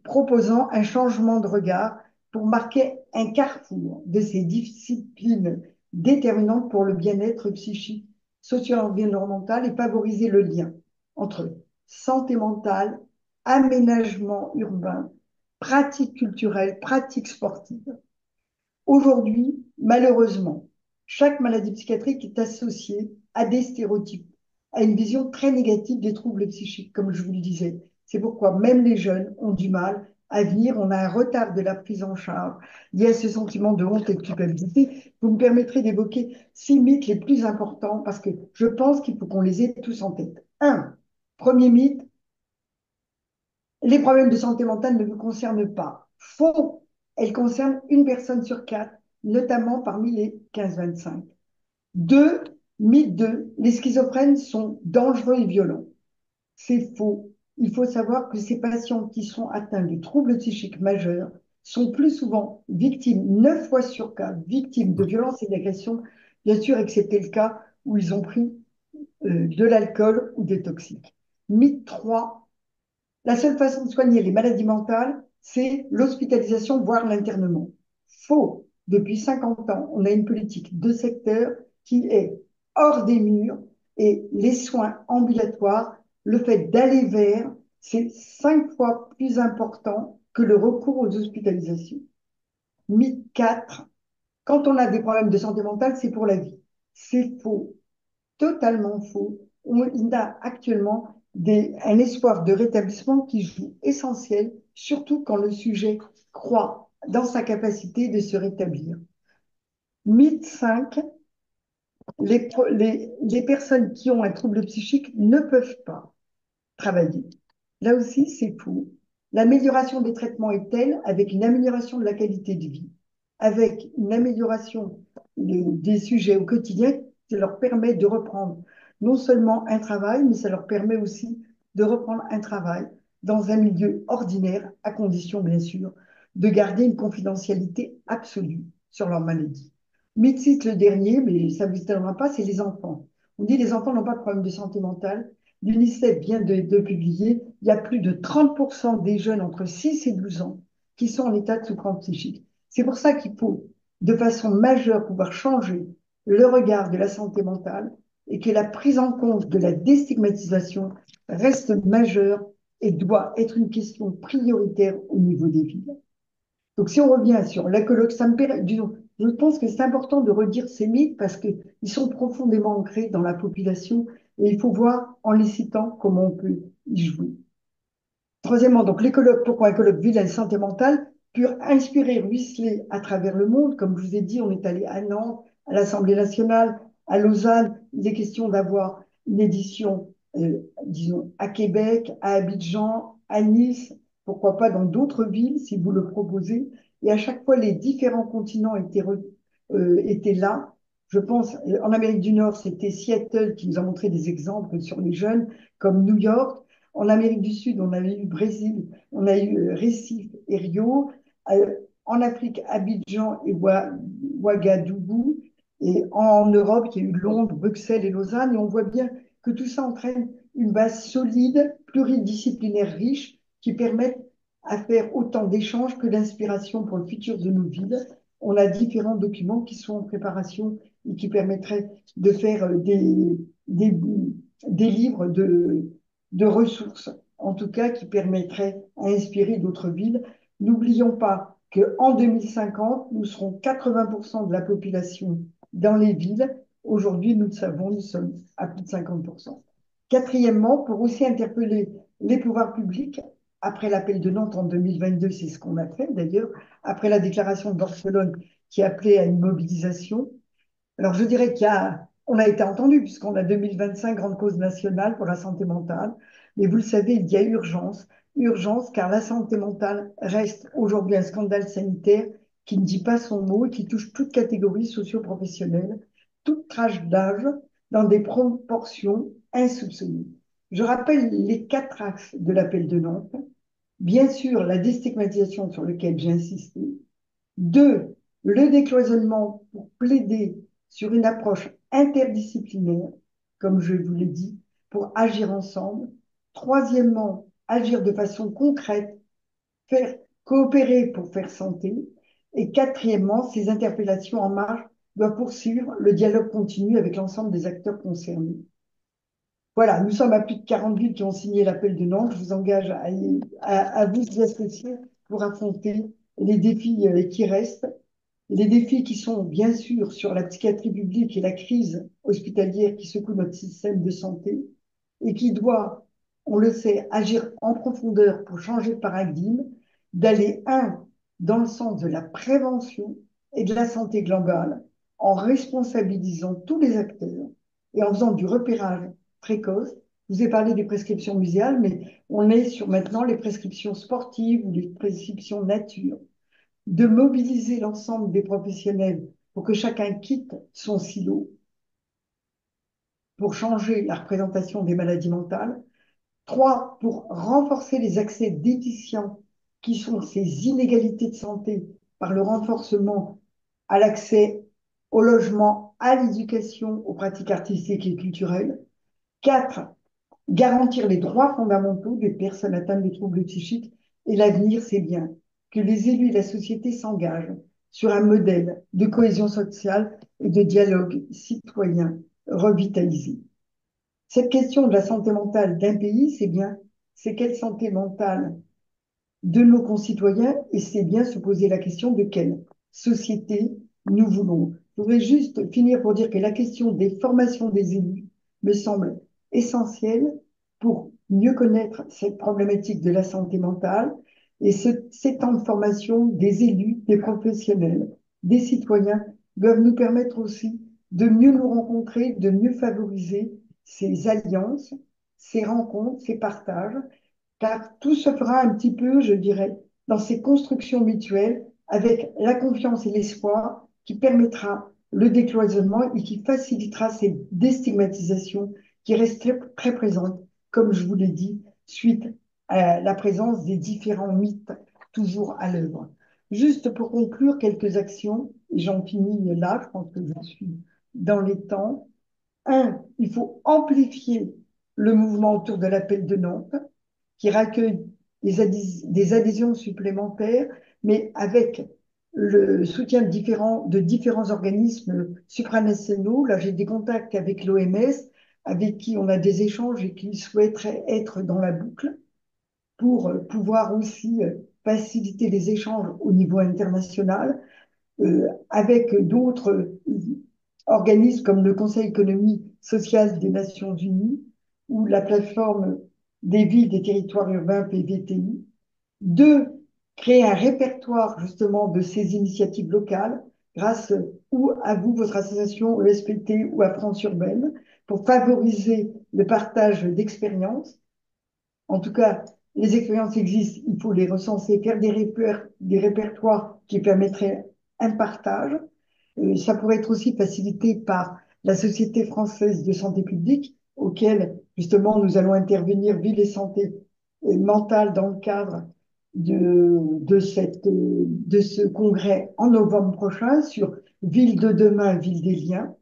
proposant un changement de regard pour marquer un carrefour de ces disciplines déterminantes pour le bien-être psychique, socio-environnemental et favoriser le lien entre santé mentale, aménagement urbain, pratiques culturelles, pratiques sportives. Aujourd'hui, malheureusement, chaque maladie psychiatrique est associée à des stéréotypes, à une vision très négative des troubles psychiques, comme je vous le disais. C'est pourquoi même les jeunes ont du mal à venir. On a un retard de la prise en charge lié à ce sentiment de honte et de culpabilité. Vous me permettrez d'évoquer 6 mythes les plus importants parce que je pense qu'il faut qu'on les ait tous en tête. Premier mythe, les problèmes de santé mentale ne vous concernent pas. Faux, elles concernent une personne sur 4, notamment parmi les 15-25. Deux, mythe 2, les schizophrènes sont dangereux et violents. C'est faux. Il faut savoir que ces patients qui sont atteints de troubles psychiques majeurs sont plus souvent victimes, 9 fois sur 4, victimes de violences et d'agressions, bien sûr, excepté le cas où ils ont pris de l'alcool ou des toxiques. Mythe 3, la seule façon de soigner les maladies mentales, c'est l'hospitalisation, voire l'internement. Faux. Depuis 50 ans, on a une politique de secteur qui est hors des murs et les soins ambulatoires, le fait d'aller vers, c'est 5 fois plus important que le recours aux hospitalisations. Mythe 4, quand on a des problèmes de santé mentale, c'est pour la vie. C'est faux, totalement faux. Il a actuellement un espoir de rétablissement qui joue essentiel, surtout quand le sujet croit dans sa capacité de se rétablir. Mythe 5, les personnes qui ont un trouble psychique ne peuvent pas travailler. Là aussi, c'est faux. L'amélioration des traitements est telle, avec une amélioration de la qualité de vie, avec une amélioration des sujets au quotidien, qui leur permet de reprendre non seulement un travail, mais ça leur permet aussi de reprendre un travail dans un milieu ordinaire, à condition, bien sûr, de garder une confidentialité absolue sur leur maladie. Mythe le dernier, mais ça ne vous étonnera pas, c'est les enfants. On dit que les enfants n'ont pas de problème de santé mentale. L'UNICEF vient de publier, il y a plus de 30% des jeunes entre 6 et 12 ans qui sont en état de souffrance psychique. C'est pour ça qu'il faut, de façon majeure, pouvoir changer le regard de la santé mentale et que la prise en compte de la déstigmatisation reste majeure et doit être une question prioritaire au niveau des villes. Donc, si on revient sur l'écologue, ça me permet, disons, Je pense que c'est important de redire ces mythes parce qu'ils sont profondément ancrés dans la population et il faut voir en les citant comment on peut y jouer. Troisièmement, donc les colloques, pourquoi un colloque ville et santé mentale, pour inspirer, ruisseler à travers le monde. Comme je vous ai dit, on est allé à Nantes, à l'Assemblée nationale, à Lausanne. Il est question d'avoir une édition, disons, à Québec, à Abidjan, à Nice, pourquoi pas dans d'autres villes si vous le proposez. Et à chaque fois, les différents continents étaient là. Je pense, en Amérique du Nord, c'était Seattle qui nous a montré des exemples sur les jeunes, comme New York. En Amérique du Sud, on avait eu Brésil, on a eu Recife et Rio. En Afrique, Abidjan et Ouagadougou. Et en Europe, il y a eu Londres, Bruxelles et Lausanne. Et on voit bien que tout ça entraîne une base solide, pluridisciplinaire, riche, qui permettent à faire autant d'échanges que d'inspiration pour le futur de nos villes. On a différents documents qui sont en préparation et qui permettraient de faire des livres de ressources, en tout cas qui permettraient à inspirer d'autres villes. N'oublions pas qu'en 2050, nous serons 80% de la population dans les villes. Aujourd'hui, nous le savons, nous sommes à plus de 50%. Quatrièmement, pour aussi interpeller les pouvoirs publics, après l'appel de Nantes en 2022, c'est ce qu'on a fait d'ailleurs, après la déclaration de Barcelone qui appelait à une mobilisation. Alors je dirais on a été entendu puisqu'on a 2025 grande cause nationale pour la santé mentale, mais vous le savez, il y a urgence, urgence car la santé mentale reste aujourd'hui un scandale sanitaire qui ne dit pas son mot et qui touche toute catégorie socio-professionnelle, toute tranche d'âge, dans des proportions insoupçonnées. Je rappelle les 4 axes de l'appel de Nantes. Bien sûr, la déstigmatisation sur laquelle j'ai insisté. 2, le décloisonnement pour plaider sur une approche interdisciplinaire, comme je vous l'ai dit, pour agir ensemble. Troisièmement, agir de façon concrète, faire coopérer pour faire santé. Et quatrièmement, ces interpellations en marche doivent poursuivre le dialogue continu avec l'ensemble des acteurs concernés. Voilà, nous sommes à plus de 40 villes qui ont signé l'appel de Nantes. Je vous engage à vous y associer pour affronter les défis qui restent. Les défis qui sont bien sûr sur la psychiatrie publique et la crise hospitalière qui secoue notre système de santé et qui doit, on le sait, agir en profondeur pour changer de paradigme, d'aller, dans le sens de la prévention et de la santé globale, en responsabilisant tous les acteurs et en faisant du repérage précoce. Je vous ai parlé des prescriptions muséales, mais on est sur maintenant les prescriptions sportives ou les prescriptions nature, de mobiliser l'ensemble des professionnels pour que chacun quitte son silo, pour changer la représentation des maladies mentales. 3, pour renforcer les accès déficients qui sont ces inégalités de santé par le renforcement à l'accès au logement, à l'éducation, aux pratiques artistiques et culturelles. 4, garantir les droits fondamentaux des personnes atteintes de troubles psychiques. Et l'avenir, c'est bien que les élus et la société s'engagent sur un modèle de cohésion sociale et de dialogue citoyen revitalisé. Cette question de la santé mentale d'un pays, c'est quelle santé mentale de nos concitoyens et c'est bien se poser la question de quelle société nous voulons. Je voudrais juste finir pour dire que la question des formations des élus me semble essentielle pour mieux connaître cette problématique de la santé mentale et ces temps de formation des élus, des professionnels, des citoyens doivent nous permettre aussi de mieux nous rencontrer, de mieux favoriser ces alliances, ces rencontres, ces partages car tout se fera un petit peu, je dirais, dans ces constructions mutuelles avec la confiance et l'espoir qui permettra le décloisonnement et qui facilitera ces déstigmatisations qui restent très, très présentes, comme je vous l'ai dit, suite à la présence des différents mythes toujours à l'œuvre. Juste pour conclure, quelques actions, et j'en finis là, je pense que je suis dans les temps. Il faut amplifier le mouvement autour de l'appel de Nantes qui recueille des adhésions supplémentaires, mais avec le soutien de différents organismes supranationaux. Là, j'ai des contacts avec l'OMS, avec qui on a des échanges et qui souhaiteraient être dans la boucle pour pouvoir aussi faciliter les échanges au niveau international. avec d'autres organismes comme le Conseil économique social des Nations Unies ou la plateforme des villes des territoires urbains PVTI. Deux, créer un répertoire justement de ces initiatives locales grâce ou à vous, votre association ESPT ou à France Urbaine, pour favoriser le partage d'expériences. En tout cas, les expériences existent, il faut les recenser, faire des répertoires qui permettraient un partage. Ça pourrait être aussi facilité par la Société française de santé publique, auquel justement nous allons intervenir, Ville et santé mentale, dans le cadre de ce congrès en novembre prochain sur Ville de demain, Ville des liens.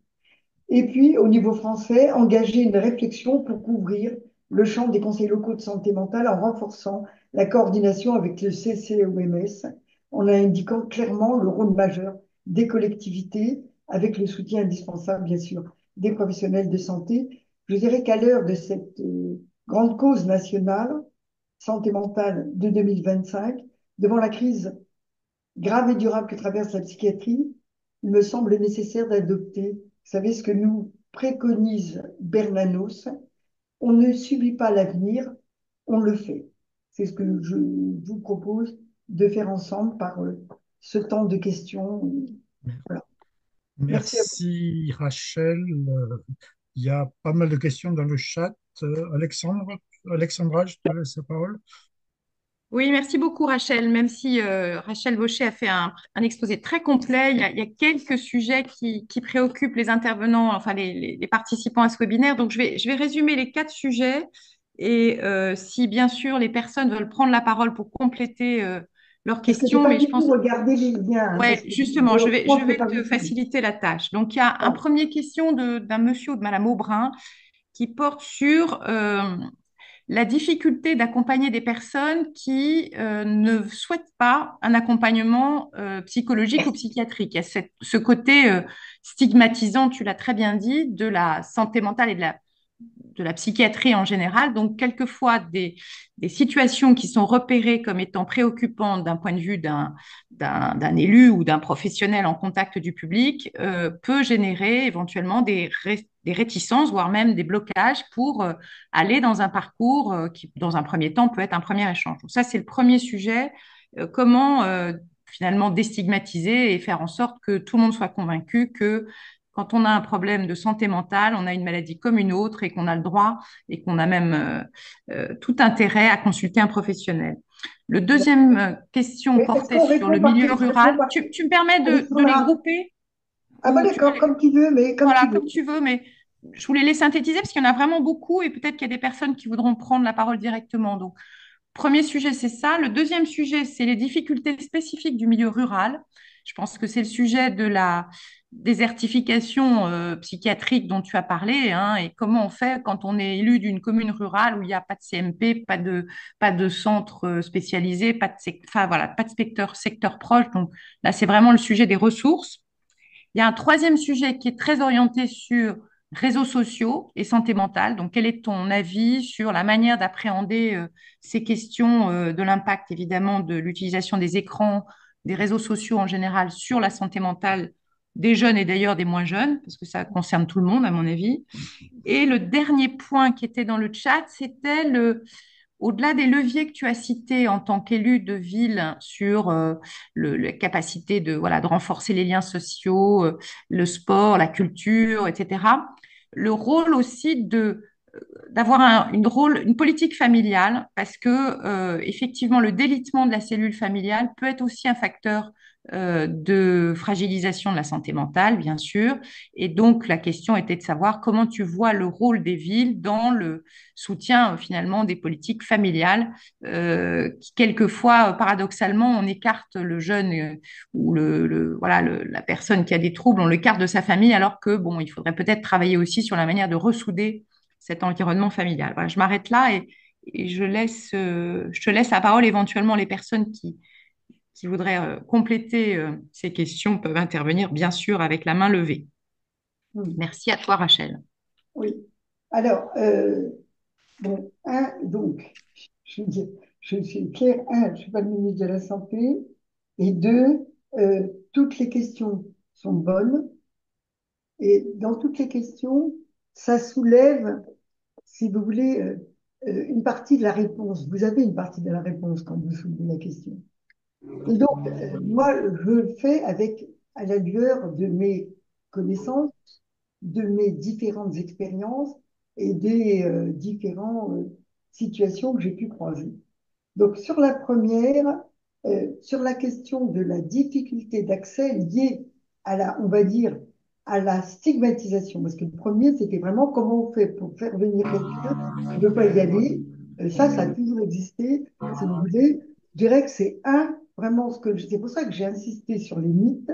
Et puis, au niveau français, engager une réflexion pour couvrir le champ des conseils locaux de santé mentale en renforçant la coordination avec le CCOMS, en indiquant clairement le rôle majeur des collectivités, avec le soutien indispensable, bien sûr, des professionnels de santé. Je dirais qu'à l'heure de cette grande cause nationale, santé mentale de 2025, devant la crise grave et durable que traverse la psychiatrie, il me semble nécessaire d'adopter, vous savez, ce que nous préconise Bernanos, on ne subit pas l'avenir, on le fait. C'est ce que je vous propose de faire ensemble par ce temps de questions. Voilà. Merci à vous. Merci Rachel. Il y a pas mal de questions dans le chat. Alexandra, je te laisse la parole. Oui, merci beaucoup Rachel. Même si Rachel Baucher a fait un exposé très complet, il y a quelques sujets qui préoccupent les intervenants, enfin les participants à ce webinaire. Donc je vais résumer les 4 sujets et si bien sûr les personnes veulent prendre la parole pour compléter leurs Parce que j'ai questions, pas mais je du tout pense, regardé les liens, hein, parce ouais, que justement, je je l'ai vais pas te vu. faciliter la tâche. Donc il y a un Voilà. premier question d'un monsieur ou de madame Aubrin qui porte sur la difficulté d'accompagner des personnes qui ne souhaitent pas un accompagnement psychologique ou psychiatrique. Il y a ce côté stigmatisant, tu l'as très bien dit, de la santé mentale et de la psychiatrie en général. Donc, quelquefois, des situations qui sont repérées comme étant préoccupantes d'un point de vue d'un élu ou d'un professionnel en contact du public peut générer éventuellement des réticences, voire même des blocages pour aller dans un parcours qui, dans un premier temps, peut être un premier échange. Donc ça, c'est le premier sujet. Comment finalement déstigmatiser et faire en sorte que tout le monde soit convaincu que quand on a un problème de santé mentale, on a une maladie comme une autre et qu'on a le droit et qu'on a même tout intérêt à consulter un professionnel. Le deuxième question Mais est-ce portait qu'on sur le répond par, milieu répond rural. par Tu me permets de les Alexandra? grouper Ah bah ou tu veux d'accord, comme tu veux, mais comme tu voilà, veux. comme tu veux, mais je voulais les synthétiser parce qu'il y en a vraiment beaucoup et peut-être qu'il y a des personnes qui voudront prendre la parole directement. Donc, premier sujet, c'est ça. Le deuxième sujet, c'est les difficultés spécifiques du milieu rural. Je pense que c'est le sujet de la désertification psychiatrique dont tu as parlé, hein, et comment on fait quand on est élu d'une commune rurale où il n'y a pas de CMP, pas de centre spécialisé, enfin, voilà, pas de secteur proche. Donc là, c'est vraiment le sujet des ressources. Il y a un troisième sujet qui est très orienté sur réseaux sociaux et santé mentale. Donc, quel est ton avis sur la manière d'appréhender ces questions de l'impact, évidemment, de l'utilisation des écrans, des réseaux sociaux en général sur la santé mentale des jeunes et d'ailleurs des moins jeunes, parce que ça concerne tout le monde, à mon avis. Et le dernier point qui était dans le chat, c'était au-delà des leviers que tu as cités en tant qu'élu de ville sur la capacité voilà, de renforcer les liens sociaux, le sport, la culture, etc., le rôle aussi d'avoir une politique familiale, parce que effectivement, le délitement de la cellule familiale peut être aussi un facteur de fragilisation de la santé mentale, bien sûr. Et donc, la question était de savoir comment tu vois le rôle des villes dans le soutien finalement des politiques familiales, qui quelquefois, paradoxalement, on écarte le jeune ou voilà, la personne qui a des troubles, on l'écarte de sa famille, alors que bon, il faudrait peut-être travailler aussi sur la manière de ressouder cet environnement familial. Voilà, je m'arrête là et je te laisse la parole. Éventuellement, les personnes qui voudraient compléter ces questions peuvent intervenir, bien sûr, avec la main levée. Hmm. Merci à toi, Rachel. Oui. Alors, bon, donc, je, je suis claire, je ne suis pas le ministre de la Santé, et deux, toutes les questions sont bonnes et dans toutes les questions, ça soulève, si vous voulez, une partie de la réponse. Vous avez une partie de la réponse quand vous soulevez la question. Et donc, moi, je le fais avec, à la lueur de mes connaissances, de mes différentes expériences et des différentes situations que j'ai pu croiser. Donc, sur la première, sur la question de la difficulté d'accès liée à la, on va dire, à la stigmatisation, parce que le premier, c'était vraiment comment on fait pour faire venir quelqu'un qui ne veut pas y aller. Ça a toujours existé, si vous voulez. Je dirais que c'est vraiment c'est pour ça que j'ai insisté sur les mythes,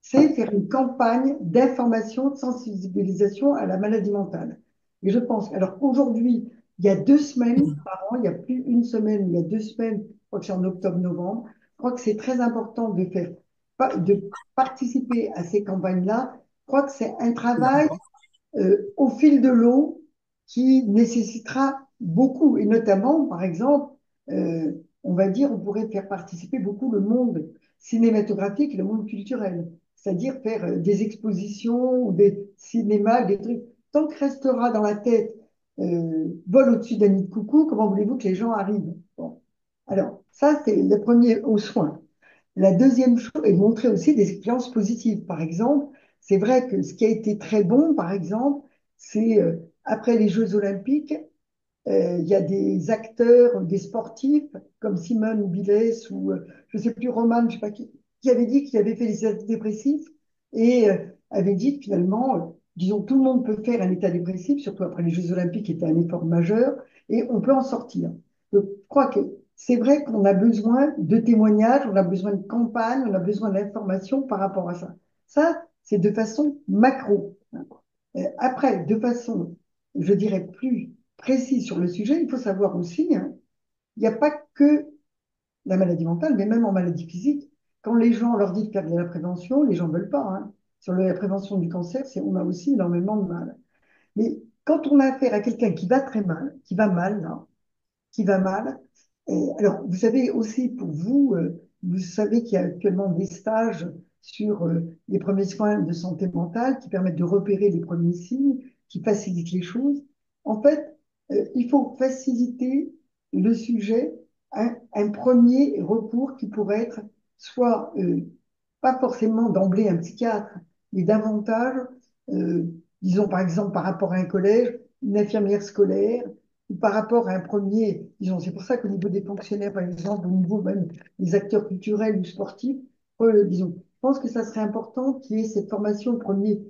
c'est faire une campagne d'information, de sensibilisation à la maladie mentale. Et je pense, alors aujourd'hui, il y a 2 semaines par an, il n'y a plus une semaine, il y a 2 semaines, je crois que c'est en octobre-novembre, je crois que c'est très important de participer à ces campagnes-là. Je crois que c'est un travail au fil de l'eau qui nécessitera beaucoup, et notamment, par exemple, euh, on va dire, on pourrait faire participer beaucoup le monde cinématographique et le monde culturel, c'est-à-dire faire des expositions ou des cinémas, des trucs. Tant que restera dans la tête vol au-dessus d'un nid de coucou, comment voulez-vous que les gens arrivent? Bon. Alors, ça, c'est le premier au soin. La deuxième chose est de montrer aussi des expériences positives. Par exemple, c'est vrai que ce qui a été très bon, par exemple, c'est après les Jeux Olympiques, il y a des acteurs, des sportifs comme Simone Biles ou je ne sais plus Roman, je ne sais pas qui avait dit qu'il avait fait des états dépressifs et avait dit que finalement, disons, tout le monde peut faire un état dépressif, surtout après les Jeux Olympiques qui était un effort majeur, et on peut en sortir. Donc, je crois que c'est vrai qu'on a besoin de témoignages, on a besoin de campagnes, on a besoin d'informations par rapport à ça. Ça, c'est de façon macro. Après, de façon, je dirais, plus précise sur le sujet, il faut savoir aussi, hein, il n'y a pas que la maladie mentale, mais même en maladie physique, quand les gens leur disent de faire de la prévention, les gens ne veulent pas. Hein. Sur la prévention du cancer, on a aussi énormément de mal. Mais quand on a affaire à quelqu'un qui va très mal, qui va mal, là, qui va mal. Alors, vous savez aussi, pour vous, vous savez qu'il y a actuellement des stages sur les premiers soins de santé mentale qui permettent de repérer les premiers signes, qui facilitent les choses. En fait, il faut faciliter le sujet à un premier recours qui pourrait être soit pas forcément d'emblée un psychiatre, mais davantage, euh, disons par exemple par rapport à un collège, une infirmière scolaire, ou par rapport à un premier, disons, c'est pour ça qu'au niveau des fonctionnaires, par exemple, au niveau même des acteurs culturels ou sportifs, disons, je pense que ça serait important qu'il y ait cette formation au premier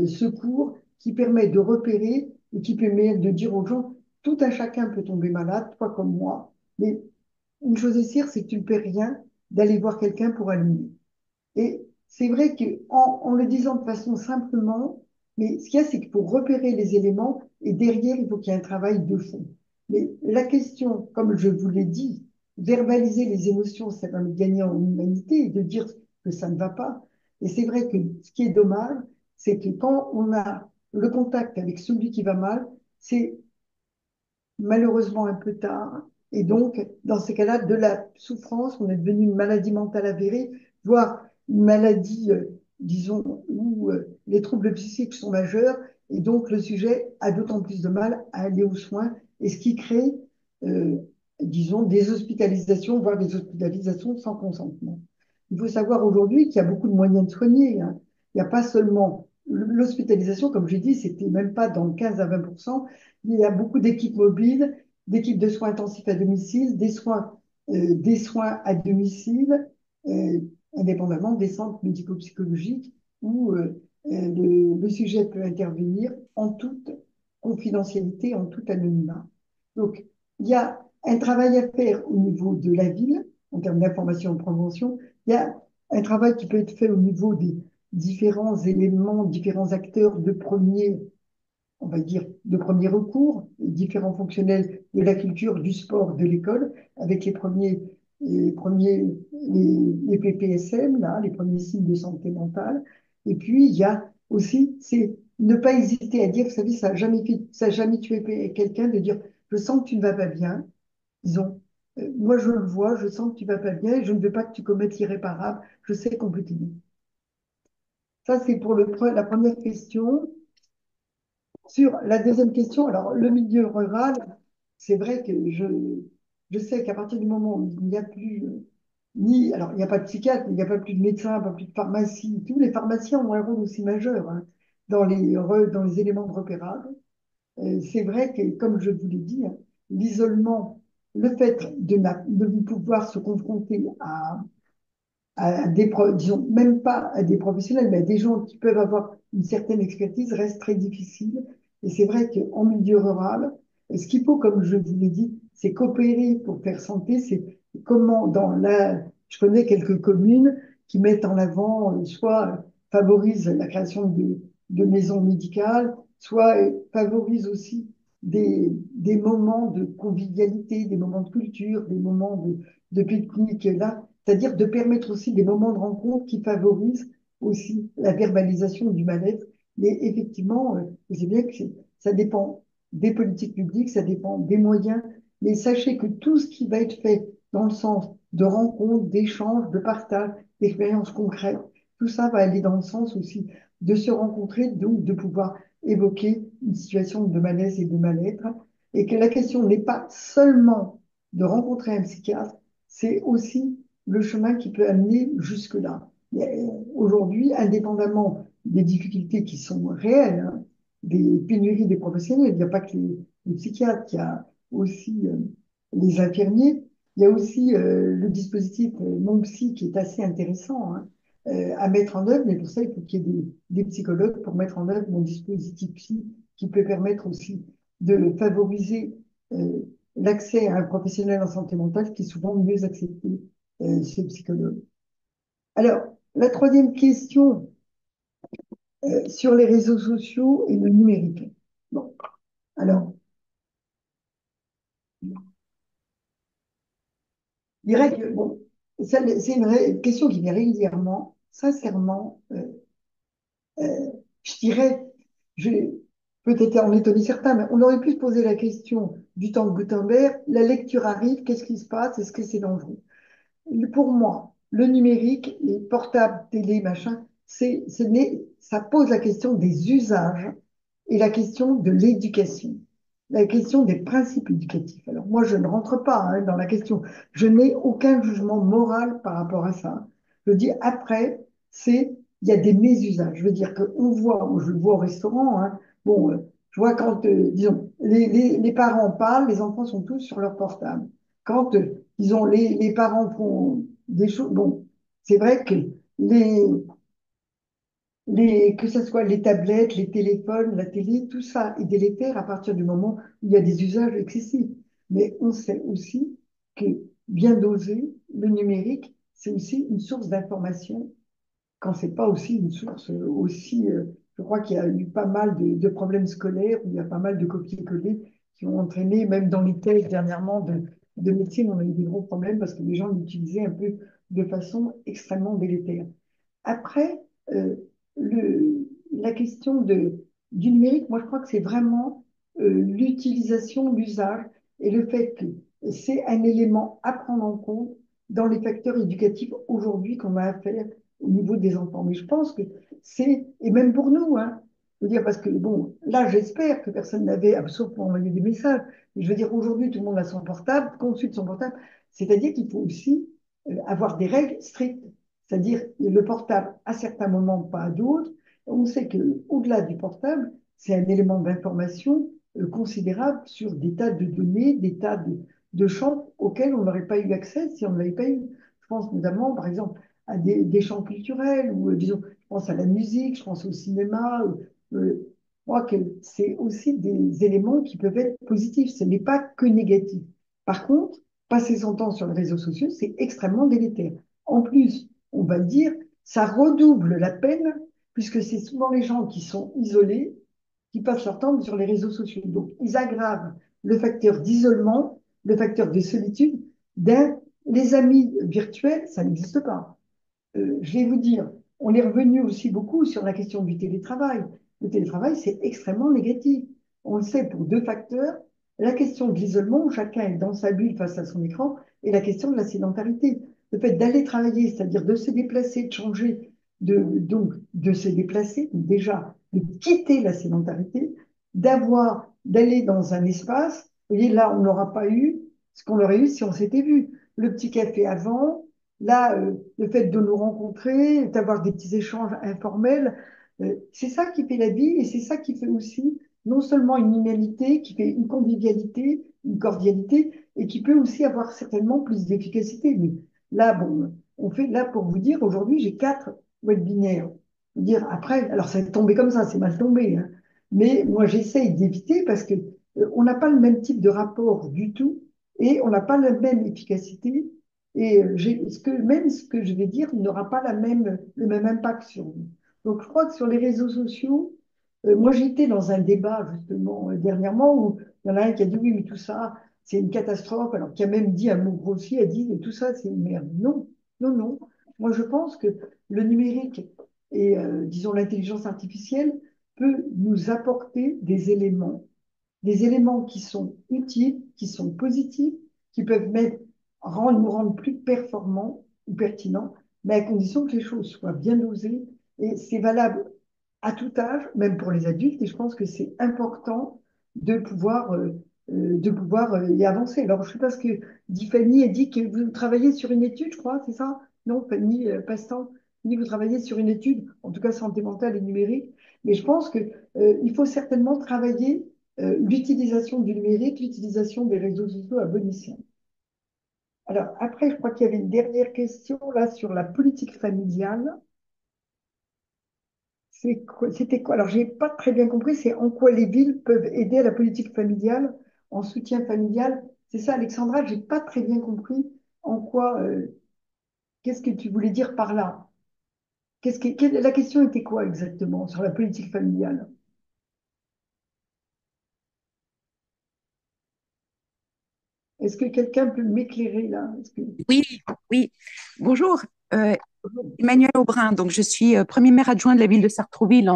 secours qui permet de repérer et qui permet de dire aux gens, tout un chacun peut tomber malade, toi comme moi, mais une chose est sûre, c'est que tu ne paies rien d'aller voir quelqu'un pour aller mieux. Et c'est vrai qu'en le disant de façon simplement, mais ce qu'il y a, c'est qu'il faut repérer les éléments et derrière, il faut qu'il y ait un travail de fond. Mais la question, comme je vous l'ai dit, verbaliser les émotions, ça va nous gagner en humanité et de dire que ça ne va pas. Et c'est vrai que ce qui est dommage, c'est que quand on a le contact avec celui qui va mal, c'est malheureusement un peu tard. Et donc, dans ces cas-là, de la souffrance, on est devenu une maladie mentale avérée, voire une maladie, disons, où les troubles psychiques sont majeurs. Et donc, le sujet a d'autant plus de mal à aller aux soins, et ce qui crée, euh, disons, des hospitalisations, voire des hospitalisations sans consentement. Il faut savoir aujourd'hui qu'il y a beaucoup de moyens de soigner. Hein. Il n'y a pas seulement l'hospitalisation, comme j'ai dit, c'était même pas dans 15 à 20%. Il y a beaucoup d'équipes mobiles, d'équipes de soins intensifs à domicile, des soins à domicile, euh, indépendamment des centres médico-psychologiques où le sujet peut intervenir en toute confidentialité, en tout anonymat. Donc, il y a un travail à faire au niveau de la ville, en termes d'information et de prévention. Il y a un travail qui peut être fait au niveau des différents éléments, différents acteurs de premier, on va dire, de premier recours, différents fonctionnels de la culture, du sport, de l'école, avec les PPSM, là, les premiers signes de santé mentale. Et puis, il y a aussi, c'est ne pas hésiter à dire, vous savez, ça a jamais tué quelqu'un, de dire, je sens que tu ne vas pas bien, disons, moi je le vois, je sens que tu vas pas bien et je ne veux pas que tu commettes l'irréparable. Je sais qu'on peut t'aider. Ça, c'est pour la première question. Sur la deuxième question, alors le milieu rural, c'est vrai que je sais qu'à partir du moment où il n'y a plus ni, alors il n'y a pas de psychiatre, il n'y a pas plus de médecins, pas plus de pharmacie, tous les pharmaciens ont un rôle aussi majeur hein, dans les éléments de repérage. C'est vrai que, comme je vous l'ai dit, hein, l'isolement, le fait de ne pouvoir se confronter à disons, même pas à des professionnels, mais à des gens qui peuvent avoir une certaine expertise reste très difficile. Et c'est vrai qu'en milieu rural, ce qu'il faut, comme je vous l'ai dit, c'est coopérer pour faire santé. C'est comment je connais quelques communes qui mettent en avant, soit favorisent la création de maisons médicales, soit favorisent aussi des moments de convivialité, des moments de culture, des moments de pique-nique là, c'est-à-dire de permettre aussi des moments de rencontre qui favorisent aussi la verbalisation du mal-être. Mais effectivement, c'est bien que ça dépend des politiques publiques, ça dépend des moyens, mais sachez que tout ce qui va être fait dans le sens de rencontres, d'échanges, de partage, d'expériences concrètes, tout ça va aller dans le sens aussi de se rencontrer, donc de pouvoir évoquer une situation de malaise et de mal-être, et que la question n'est pas seulement de rencontrer un psychiatre, c'est aussi le chemin qui peut amener jusque-là. Aujourd'hui, indépendamment des difficultés qui sont réelles, hein, des pénuries des professionnels, il n'y a pas que les psychiatres, il y a aussi les infirmiers, il y a aussi le dispositif Mon Psy qui est assez intéressant hein, à mettre en œuvre, mais pour ça, il faut qu'il y ait des psychologues pour mettre en œuvre mon dispositif Psy qui peut permettre aussi de favoriser euh, l'accès à un professionnel en santé mentale qui est souvent mieux accepté chez le psychologue. Alors, la troisième question sur les réseaux sociaux et le numérique. Bon, alors, je dirais que bon, c'est une question qui vient régulièrement. Sincèrement, je dirais, je, peut-être en étonner certains, mais on aurait pu se poser la question du temps de Gutenberg. La lecture arrive, qu'est-ce qui se passe? Est-ce que c'est dangereux? Pour moi, le numérique, les portables, télé, machin, ça pose la question des usages et la question de l'éducation, la question des principes éducatifs. Alors moi, je ne rentre pas hein, dans la question. Je n'ai aucun jugement moral par rapport à ça. Je dis après, il y a des mésusages. Je veux dire qu'on voit, je le vois au restaurant, hein, bon, je vois quand, disons, les parents parlent, les enfants sont tous sur leur portable. Quand les parents font des choses. Bon, c'est vrai que les, que ce soit les tablettes, les téléphones, la télé, tout ça est délétère à partir du moment où il y a des usages excessifs. Mais on sait aussi que bien dosé, le numérique, c'est aussi une source d'information quand c'est pas aussi une source aussi. Je crois qu'il y a eu pas mal de problèmes scolaires, où il y a pas mal de copier-coller qui ont entraîné, même dans les thèses dernièrement de médecine, on a eu des gros problèmes parce que les gens l'utilisaient un peu de façon extrêmement délétère. Après, euh, la question du numérique, moi je crois que c'est vraiment l'utilisation, l'usage et le fait que c'est un élément à prendre en compte dans les facteurs éducatifs aujourd'hui qu'on a à faire au niveau des enfants. Mais je pense que et même pour nous, hein, je veux dire, parce que bon, là j'espère que personne n'avait, sauf pour envoyer des messages, mais je veux dire, aujourd'hui tout le monde a son portable, consulte son portable, c'est-à-dire qu'il faut aussi avoir des règles strictes. C'est-à-dire le portable à certains moments, pas à d'autres. On sait que au-delà du portable, c'est un élément d'information considérable sur des tas de données, des tas de champs auxquels on n'aurait pas eu accès si on ne l'avait pas eu. Je pense notamment, par exemple, à des champs culturels, ou disons, je pense à la musique, je pense au cinéma. Je crois que c'est aussi des éléments qui peuvent être positifs. Ce n'est pas que négatif. Par contre, passer son temps sur les réseaux sociaux, c'est extrêmement délétère. En plus, on va le dire, ça redouble la peine, puisque c'est souvent les gens qui sont isolés qui passent leur temps sur les réseaux sociaux. Donc, ils aggravent le facteur d'isolement, le facteur de solitude. Les amis virtuels, ça n'existe pas. Je vais vous dire, on est revenu aussi beaucoup sur la question du télétravail. Le télétravail, c'est extrêmement négatif. On le sait pour deux facteurs. la question de l'isolement, où chacun est dans sa bulle face à son écran, et la question de la sédentarité. Le fait d'aller travailler, c'est-à-dire de se déplacer, de changer, donc de se déplacer, donc déjà de quitter la sédentarité, d'aller dans un espace. Vous voyez, là, on n'aura pas eu ce qu'on aurait eu si on s'était vu. Le petit café avant, là, le fait de nous rencontrer, d'avoir des petits échanges informels, c'est ça qui fait la vie et c'est ça qui fait aussi non seulement une humanité, qui fait une convivialité, une cordialité, et qui peut aussi avoir certainement plus d'efficacité. Mais là, bon, on fait là pour vous dire, aujourd'hui, j'ai 4 webinaires. Dire après, alors ça est tombé comme ça, c'est mal tombé, hein. Mais moi, j'essaye d'éviter parce que on n'a pas le même type de rapport du tout et on n'a pas la même efficacité. Et même ce que je vais dire n'aura pas le même impact sur vous. Donc, je crois que sur les réseaux sociaux, moi, j'étais dans un débat, justement, dernièrement, où il y en a un qui a dit oui, mais tout ça, c'est une catastrophe, alors qui a même dit un mot grossier, a dit mais tout ça, c'est une merde. Non, non, non. Moi, je pense que le numérique et, disons, l'intelligence artificielle peut nous apporter des éléments qui sont utiles, qui sont positifs, qui peuvent nous rendre plus performants ou pertinents, mais à condition que les choses soient bien dosées. Et c'est valable à tout âge, même pour les adultes, et je pense que c'est important de pouvoir y avancer. Alors, je ne sais pas ce que dit Fanny, elle dit que vous travaillez sur une étude, je crois, c'est ça? Non, Fanny Passe-temps, dit que vous travaillez sur une étude, en tout cas santé mentale et numérique, mais je pense que, il faut certainement travailler l'utilisation du numérique, l'utilisation des réseaux sociaux à bon escient. Alors, après, je crois qu'il y avait une dernière question là sur la politique familiale. C'était quoi? Alors, j'ai pas très bien compris, c'est en quoi les villes peuvent aider à la politique familiale, en soutien familial. C'est ça, Alexandra, j'ai pas très bien compris en quoi, qu'est-ce que tu voulais dire par là? La question était quoi exactement sur la politique familiale? Est-ce que quelqu'un peut m'éclairer là? Oui, oui. Bonjour, Emmanuel Aubrin. Donc, je suis premier maire adjoint de la ville de Sartrouville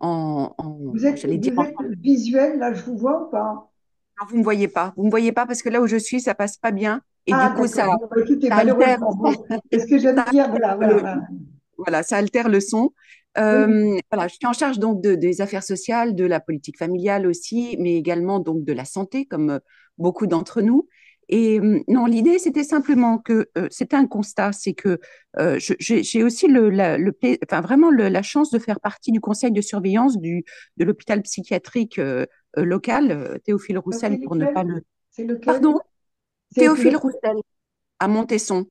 j'allais dire, Vous êtes visuel, là, je vous vois ou pas? non, vous me voyez pas. Vous me voyez pas parce que là où je suis, ça passe pas bien. Et du Ah, coup, d'accord. Bon, bah, écoutez, ça altère, malheureusement, bon, est-ce que j'aime ça dire, voilà, altère voilà, voilà. voilà, ça altère le son. Oui, oui. Voilà, je suis en charge donc des affaires sociales, de la politique familiale aussi, mais également donc de la santé, comme beaucoup d'entre nous. Et non, l'idée, c'était simplement que c'était un constat, c'est que j'ai aussi enfin, vraiment la chance de faire partie du conseil de surveillance de l'hôpital psychiatrique local, Théophile Ah, c'est Roussel, pour ne pas lequel? le... C'est lequel? Pardon, C'est Théophile lequel? Roussel, à Montesson.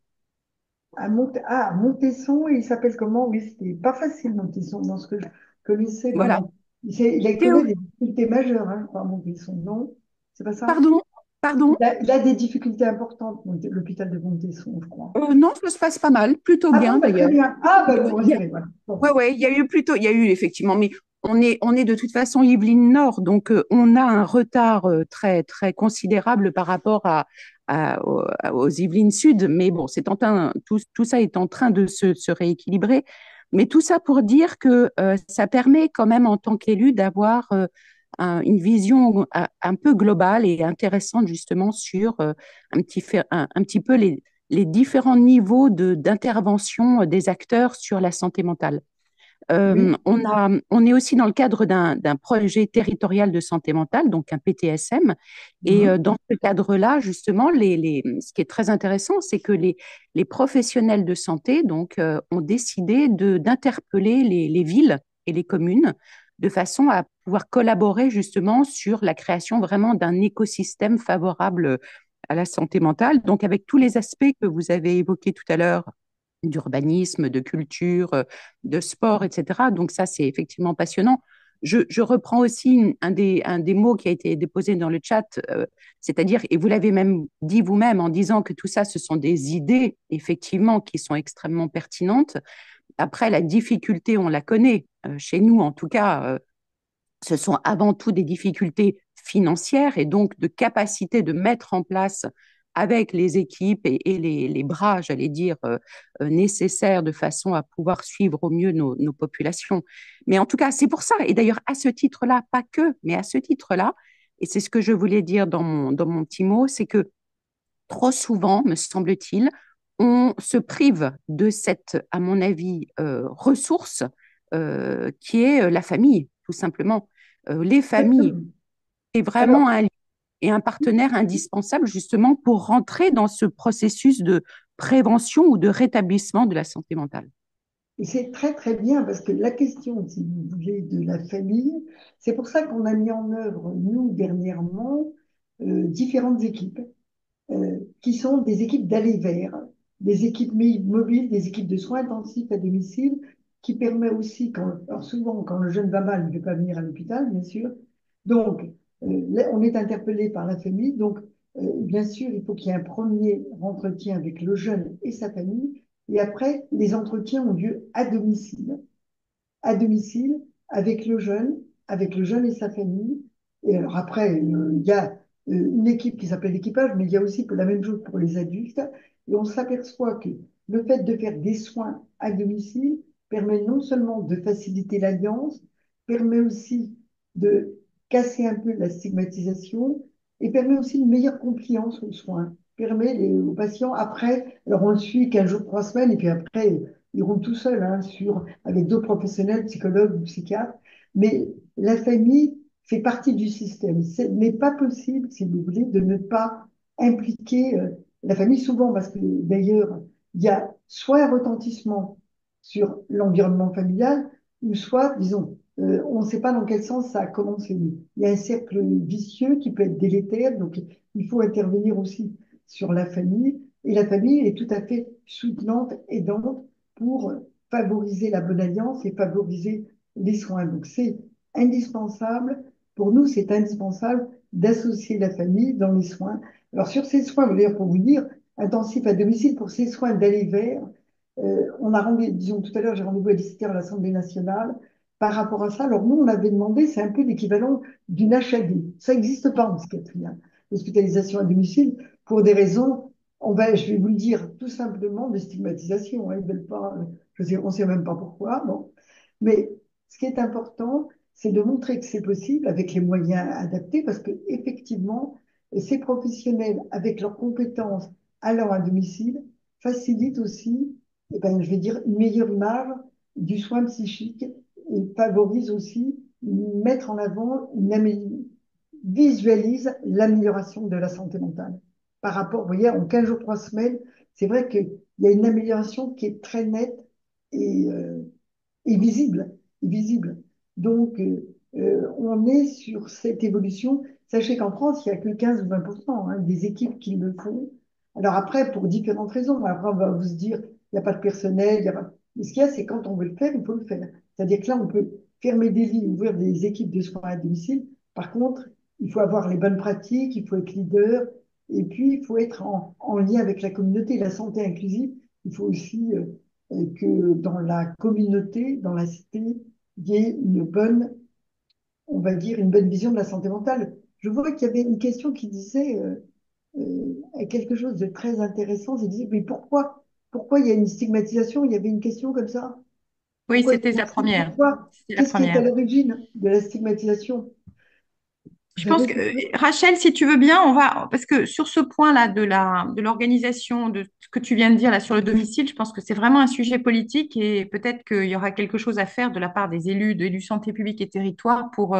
Montesson, et il s'appelle comment? Oui, c'était pas facile, Montesson, dans ce que je connaissais Voilà. pendant. Il connaît Théo, des difficultés majeures, hein, je crois, Montesson, non? C'est pas ça? pardon, pardon. Il a des difficultés importantes, l'hôpital de Montesson, je crois. Non, ça se passe pas mal, plutôt Ah bon, bien bah, très d'ailleurs. bien. Ah, bah, bon, Il y a- j'irai, voilà. Bon. Ouais, ouais, il y a eu effectivement, mais on est de toute façon Yvelines Nord, donc on a un retard très, très considérable par rapport aux Yvelines Sud, mais bon, tout ça est en train de se rééquilibrer. Mais tout ça pour dire que ça permet quand même en tant qu'élu d'avoir une vision un peu globale et intéressante justement sur un petit peu les différents niveaux d'intervention des acteurs sur la santé mentale. Oui. On est aussi dans le cadre d'un projet territorial de santé mentale, donc un PTSM. Et Mhm. dans ce cadre-là, justement, ce qui est très intéressant, c'est que les professionnels de santé donc, ont décidé d'interpeller les villes et les communes de façon à pouvoir collaborer justement sur la création vraiment d'un écosystème favorable à la santé mentale, donc avec tous les aspects que vous avez évoqués tout à l'heure, d'urbanisme, de culture, de sport, etc. Donc ça, c'est effectivement passionnant. Je reprends aussi un des mots qui a été déposé dans le chat, c'est-à-dire, et vous l'avez même dit vous-même en disant que tout ça, ce sont des idées, effectivement, qui sont extrêmement pertinentes. Après, la difficulté, on la connaît. Chez nous, en tout cas, ce sont avant tout des difficultés financières et donc de capacité de mettre en place avec les équipes et les bras, j'allais dire, nécessaires de façon à pouvoir suivre au mieux nos populations. Mais en tout cas, c'est pour ça, et d'ailleurs à ce titre-là, pas que, mais à ce titre-là, Et c'est ce que je voulais dire dans mon petit mot, c'est que trop souvent, me semble-t-il, on se prive de cette, à mon avis, ressource qui est la famille, tout simplement. Les familles, Exactement. c'est vraiment Alors, un lien et un partenaire indispensable justement pour rentrer dans ce processus de prévention ou de rétablissement de la santé mentale. et c'est très très bien parce que la question, si vous voulez, de la famille, c'est pour ça qu'on a mis en œuvre, nous, dernièrement, différentes équipes qui sont des équipes d'aller vers, des équipes mobiles, des équipes de soins intensifs à domicile, qui permet aussi, alors souvent, quand le jeune va mal, il ne peut pas venir à l'hôpital, bien sûr. Donc, là, on est interpellé par la famille. Donc, bien sûr, il faut qu'il y ait un premier entretien avec le jeune et sa famille. Et après, les entretiens ont lieu à domicile avec le jeune et sa famille. Et alors après, il y a une équipe qui s'appelle l'équipage, mais il y a aussi la même chose pour les adultes. Et on s'aperçoit que le fait de faire des soins à domicile permet non seulement de faciliter l'alliance, permet aussi de casser un peu la stigmatisation et permet aussi une meilleure compliance aux soins. Permet aux patients, après, alors on le suit 15 jours, 3 semaines, et puis après, il roule tout seul, hein, avec d'autres professionnels, psychologues ou psychiatres. Mais la famille fait partie du système. Ce n'est pas possible, si vous voulez, de ne pas impliquer la famille souvent, parce que d'ailleurs, il y a soit un retentissement sur l'environnement familial, ou soit, disons, on ne sait pas dans quel sens ça a commencé. Il y a un cercle vicieux qui peut être délétère, donc il faut intervenir aussi sur la famille. Et la famille est tout à fait soutenante, aidante pour favoriser la bonne alliance et favoriser les soins. Donc c'est indispensable, pour nous c'est indispensable d'associer la famille dans les soins. Alors sur ces soins, d'ailleurs pour vous dire, intensifs à domicile, pour ces soins d'aller vers, on a rendu, disons tout à l'heure, j'ai rendez-vous à 17h à l'Assemblée nationale par rapport à ça. Alors nous, on avait demandé, c'est un peu l'équivalent d'une HAD. Ça n'existe pas en psychiatrie, hein, l'hospitalisation à domicile, pour des raisons, je vais vous le dire tout simplement, de stigmatisation. Hein, ils veulent pas, on ne sait même pas pourquoi. Bon. Mais ce qui est important, c'est de montrer que c'est possible avec les moyens adaptés, parce que effectivement, ces professionnels, avec leurs compétences allant à domicile, facilitent aussi, ben, je vais dire, une meilleure image du soin psychique et favorisent aussi, mettre en avant, visualise l'amélioration de la santé mentale. Par rapport, vous voyez, en 15 jours, 3 semaines, c'est vrai qu'il y a une amélioration qui est très nette et, euh, et visible, visible. Donc, on est sur cette évolution. Sachez qu'en France, il n'y a que 15 ou 20% hein, des équipes qui le font. Alors après, pour différentes raisons, après on va vous se dire, il n'y a pas de personnel, il y a pas... Mais ce qu'il y a, c'est quand on veut le faire, il faut le faire. C'est-à-dire que là, on peut fermer des lits, ouvrir des équipes de soins à domicile. Par contre, il faut avoir les bonnes pratiques, il faut être leader, et puis il faut être en lien avec la communauté. La santé inclusive, il faut aussi que dans la communauté, dans la cité, il y ait une bonne, on va dire, une bonne vision de la santé mentale. Je vois qu'il y avait une question qui disait quelque chose de très intéressant. Il disait, mais pourquoi il y a une stigmatisation? Il y avait une question comme ça. Oui, Pourquoi c'était la première. pourquoi C'était la Qu'est-ce qui est à première. l'origine de la stigmatisation? Je Vous pense avez que, quelque chose? Rachel, si tu veux bien, parce que sur ce point-là de l'organisation, de ce que tu viens de dire là sur le domicile, je pense que c'est vraiment un sujet politique et peut-être qu'il y aura quelque chose à faire de la part des élus, de santé publique et territoire pour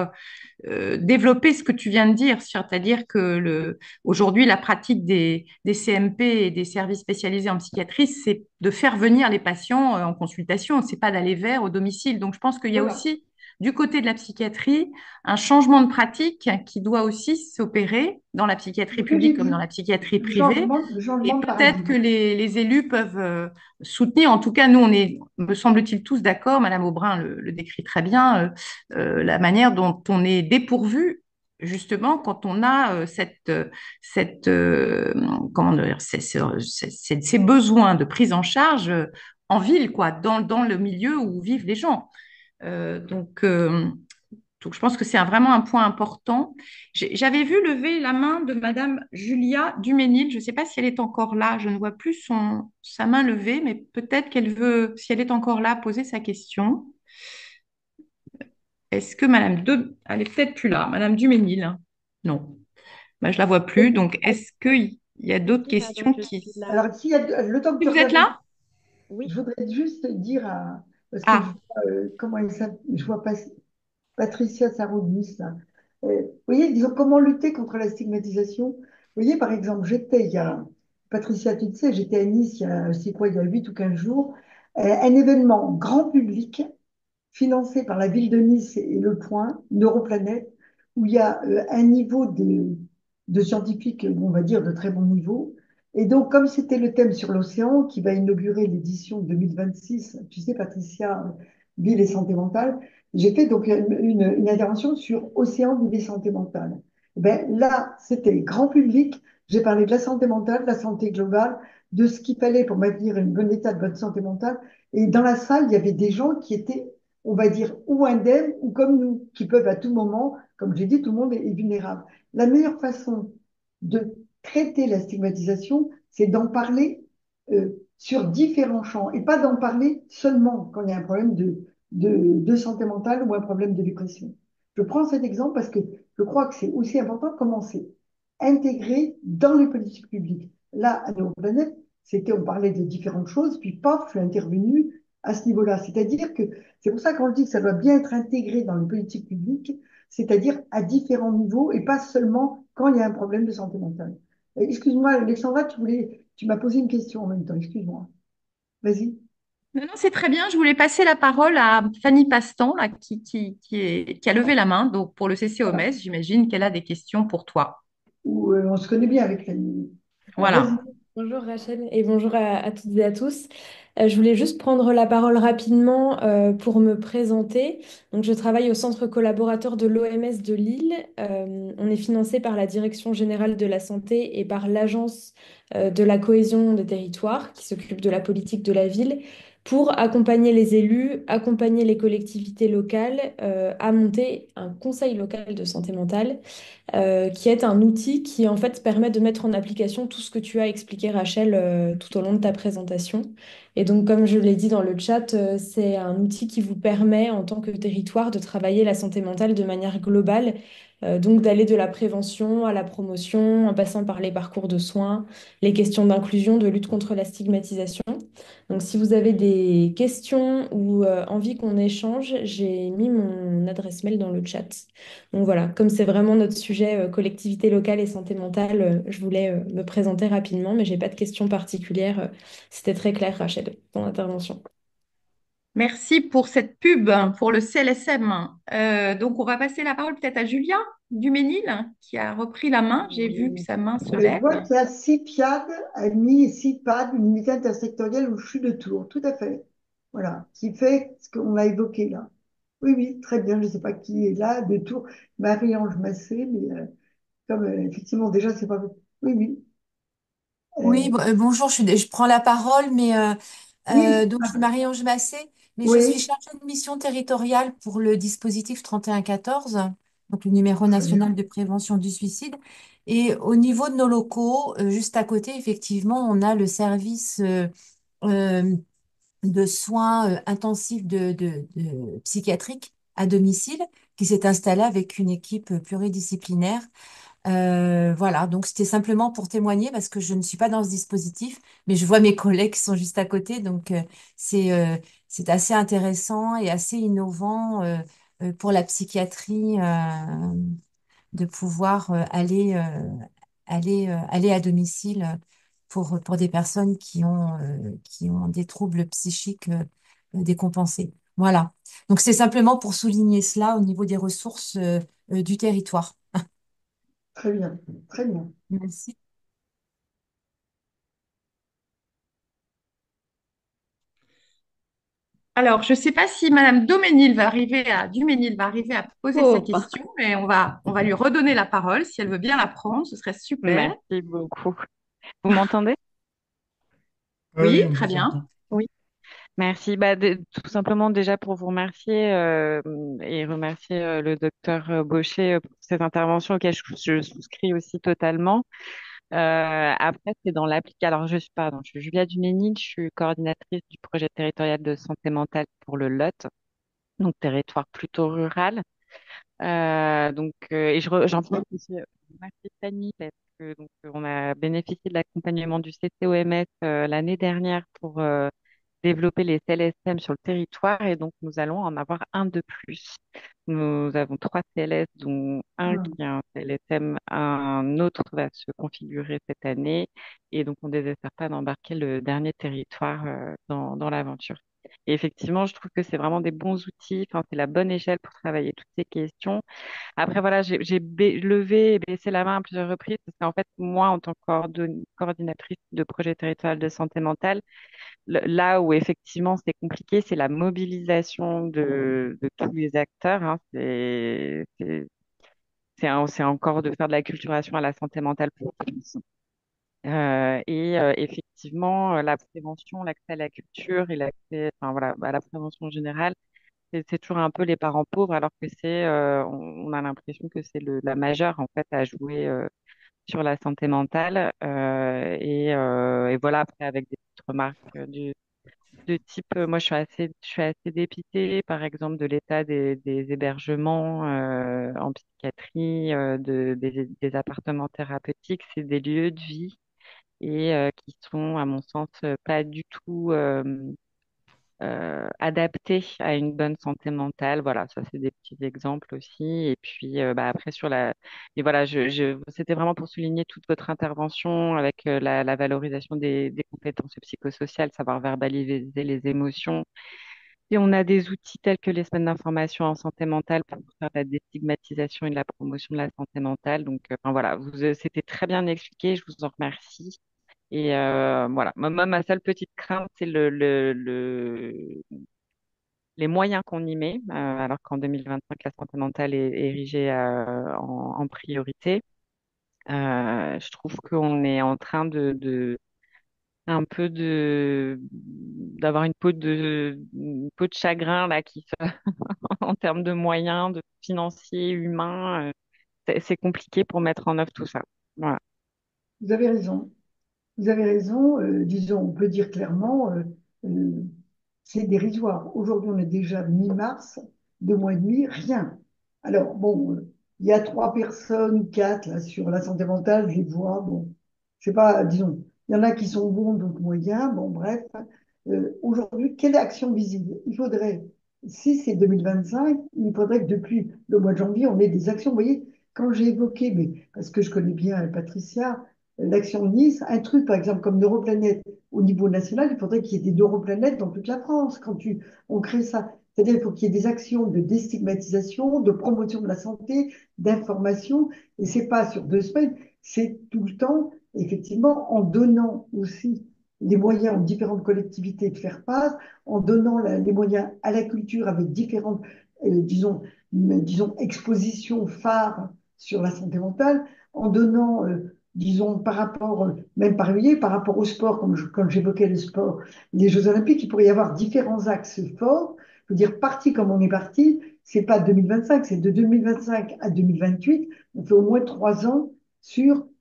développer ce que tu viens de dire, c'est-à-dire que aujourd'hui, la pratique des CMP et des services spécialisés en psychiatrie, c'est de faire venir les patients en consultation, c'est pas d'aller vers au domicile. Donc, je pense qu'il y a Voilà. aussi du côté de la psychiatrie, un changement de pratique qui doit aussi s'opérer dans la C'est psychiatrie ce que j'ai publique comme dans dit. la psychiatrie privée. Le Et changement de peut-être que paradigme. les élus peuvent soutenir. En tout cas, nous, on est, me semble-t-il, tous d'accord. Madame Aubrin le décrit très bien, la manière dont on est dépourvu. Justement, quand on a comment dire, ces besoins de prise en charge en ville, quoi, dans le milieu où vivent les gens. Euh, donc, euh, donc, je pense que c'est vraiment un point important. J'avais vu lever la main de Madame Julia Duménil. Je ne sais pas si elle est encore là. Je ne vois plus sa main levée, mais peut-être qu'elle veut, si elle est encore là, poser sa question. Est-ce que Madame elle est peut-être plus là, Madame Duménil. Non. Bah, je la vois plus. Donc, est-ce qu'il y a d'autres Si, pardon, questions je qui... suis là. Alors, s'il y a le temps que Si tu vous êtes regardes, là? Oui. je voudrais juste dire parce que je Ah, vois, comment elle s'appelle, je vois pas Patricia Saroudis, là. Vous voyez, disons, comment lutter contre la stigmatisation? Vous voyez, par exemple, Patricia, tu le sais, j'étais à Nice, c'est quoi, il y a 8 ou 15 jours, un événement grand public financé par la ville de Nice et Le Point, Neuroplanète, où il y a un niveau de scientifiques, on va dire, de très bon niveau. Et donc, comme c'était le thème sur l'océan, qui va inaugurer l'édition 2026, tu sais, Patricia, Ville et santé mentale, j'ai fait donc une intervention sur Océan, Ville et santé mentale. Ben, là, c'était grand public. J'ai parlé de la santé mentale, de la santé globale, de ce qu'il fallait pour maintenir un bon état de bonne santé mentale. Et dans la salle, il y avait des gens qui étaient, on va dire, ou indemnes ou comme nous, qui peuvent à tout moment, comme j'ai dit, tout le monde est vulnérable. La meilleure façon de traiter la stigmatisation, c'est d'en parler sur différents champs et pas d'en parler seulement quand il y a un problème de santé mentale ou un problème de dépression. Je prends cet exemple parce que je crois que c'est aussi important de commencer intégré dans les politiques publiques. Là, à Néoplanète, on parlait de différentes choses, puis paf, je suis intervenue à ce niveau-là. C'est-à-dire que c'est pour ça qu'on dit que ça doit bien être intégré dans les politiques publiques, c'est-à-dire à différents niveaux et pas seulement quand il y a un problème de santé mentale. Excuse-moi, Alexandra, tu m'as posé une question en même temps, excuse-moi. Vas-y. non, non, c'est très bien. Je voulais passer la parole à Fanny Pastan, là, qui a levé la main. Donc, pour le Voilà. CCOMS, j'imagine qu'elle a des questions pour toi. Où, on se connaît bien avec Fanny. Alors, vas-y. Voilà. Bonjour Rachel et bonjour à toutes et à tous. Je voulais juste prendre la parole rapidement pour me présenter. Donc, je travaille au centre collaborateur de l'OMS de Lille. On est financé par la Direction générale de la santé et par l'Agence de la cohésion des territoires qui s'occupe de la politique de la ville pour accompagner les élus, accompagner les collectivités locales à monter un conseil local de santé mentale qui est un outil qui en fait permet de mettre en application tout ce que tu as expliqué, Rachel, tout au long de ta présentation. Et donc, comme je l'ai dit dans le chat, c'est un outil qui vous permet, en tant que territoire, de travailler la santé mentale de manière globale, donc d'aller de la prévention à la promotion, en passant par les parcours de soins, les questions d'inclusion, de lutte contre la stigmatisation. Donc, si vous avez des questions ou envie qu'on échange, j'ai mis mon adresse mail dans le chat. Donc voilà, comme c'est vraiment notre sujet collectivité locale et santé mentale, je voulais me présenter rapidement, mais j'ai pas de questions particulières. C'était très clair, Rachel, ton intervention. Merci pour cette pub pour le CLSM. Donc, on va passer la parole peut-être à Julia Duménil, qui a repris la main. J'ai vu que sa main se Je lève. vois qu'il y a CIPIAD, AMI et CIPAD, une unité intersectorielle où je suis de Tours, tout à fait. Voilà, qui fait ce qu'on a évoqué là. Oui, oui, très bien, je ne sais pas qui est là, de Tours, Marie-Ange Massé, mais comme effectivement déjà, c'est pas... Oui, oui. Oui, Euh, bonjour, je prends la parole, mais oui, donc je suis Marie-Ange Massé, mais je suis oui, chargée de mission territoriale pour le dispositif 3114, donc le numéro très national bien. de prévention du suicide. Et au niveau de nos locaux, juste à côté, effectivement, on a le service euh, de soins intensifs de psychiatriques à domicile qui s'est installé avec une équipe pluridisciplinaire. Voilà, donc c'était simplement pour témoigner parce que je ne suis pas dans ce dispositif, mais je vois mes collègues qui sont juste à côté, donc c'est c'est assez intéressant et assez innovant pour la psychiatrie de pouvoir aller à domicile pour des personnes qui ont des troubles psychiques décompensés. Voilà. Donc c'est simplement pour souligner cela au niveau des ressources du territoire. Très bien, très bien. Merci. Alors, je ne sais pas si Madame Duménil va arriver à poser sa Oh, question, mais on va lui redonner la parole. Si elle veut bien la prendre, ce serait super. merci beaucoup. Vous m'entendez? Ah oui, Oui, on très vous bien. entend. Oui. Merci. Tout simplement déjà pour vous remercier et remercier le docteur Baucher pour ces interventions auxquelles je souscris aussi totalement. Après, c'est dans l'application. Alors, je suis Julia Duménil, je suis coordinatrice du projet territorial de santé mentale pour le Lot, donc territoire plutôt rural. J'en profite aussi pour remercier Fanny parce que on a bénéficié de l'accompagnement du CCOMS l'année dernière pour développer les CLSM sur le territoire et donc nous allons en avoir un de plus. Nous avons 3 CLS, dont un Ah, qui est un CLSM, un autre va se configurer cette année et donc on ne désespère pas d'embarquer le dernier territoire dans l'aventure. Et effectivement, je trouve que c'est vraiment des bons outils, enfin, c'est la bonne échelle pour travailler toutes ces questions. Après, voilà, levé et baissé la main à plusieurs reprises parce qu'en fait, moi, en tant que coordinatrice de projet territorial de santé mentale, là où effectivement c'est compliqué, c'est la mobilisation de tous les acteurs, hein. C'est encore de faire de la culturation à la santé mentale pour tous. Effectivement, la prévention, l'accès à la culture et l'accès, enfin voilà, à la prévention générale, c'est toujours un peu les parents pauvres, alors que on a l'impression que c'est la majeure en fait à jouer sur la santé mentale. Et voilà, après avec des petites remarques de type, moi je suis assez dépitée, par exemple, de l'état des hébergements en psychiatrie, des appartements thérapeutiques. C'est des lieux de vie et qui sont, à mon sens, pas du tout adaptés à une bonne santé mentale. Voilà, ça c'est des petits exemples aussi. Et puis après et voilà, c'était vraiment pour souligner toute votre intervention avec la valorisation des compétences psychosociales, savoir verbaliser les émotions. Et on a des outils tels que les semaines d'information en santé mentale pour faire la déstigmatisation et la promotion de la santé mentale. Donc, enfin, voilà, c'était très bien expliqué. Je vous en remercie. Et voilà, moi, ma seule petite crainte, c'est les moyens qu'on y met, alors qu'en 2025, la santé mentale est érigée en priorité. Je trouve qu'on est en train un peu d'avoir une peau de chagrin là en termes de moyens, de financiers, humains. C'est compliqué pour mettre en œuvre tout ça. Voilà. vous avez raison. Vous avez raison. Disons, on peut dire clairement, euh, c'est dérisoire. Aujourd'hui, on est déjà mi-mars, 2 mois et demi, rien. Alors, bon, il y a 3 personnes, quatre là, sur la santé mentale, je les vois. Bon, je sais pas, disons, il y en a qui sont bons, d'autres moyens. Bon, bref. Aujourd'hui, quelle action visible? Il faudrait, si c'est 2025, il faudrait que depuis le mois de janvier, on ait des actions. Vous voyez, quand j'ai évoqué, mais parce que je connais bien Patricia, l'action de Nice, un truc, par exemple, comme Neuroplanète au niveau national, il faudrait qu'il y ait des neuroplanètes dans toute la France quand on crée ça. C'est-à-dire qu'il faut qu'il y ait des actions de déstigmatisation, de promotion de la santé, d'information, et c'est pas sur 2 semaines, c'est tout le temps, effectivement, en donnant aussi les moyens aux différentes collectivités de faire face, en donnant les moyens à la culture avec différentes, disons, expositions phares sur la santé mentale, en donnant disons, par rapport, même par exemple, par rapport au sport, comme j'évoquais le sport, les Jeux Olympiques, il pourrait y avoir différents axes forts. Je veux dire, parti comme on est parti, c'est pas 2025, c'est de 2025 à 2028. On fait au moins 3 ans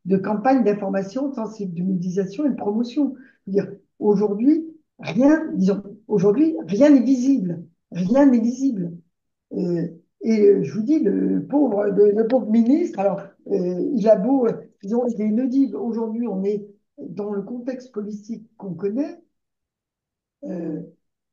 de campagne d'information, de sensibilisation et de promotion. Je veux dire, aujourd'hui, disons, aujourd'hui, rien n'est visible. Rien n'est visible. Euh, je vous dis, le pauvre ministre, alors, il a beau, disons, il est inaudible. Aujourd'hui, on est dans le contexte politique qu'on connaît, euh,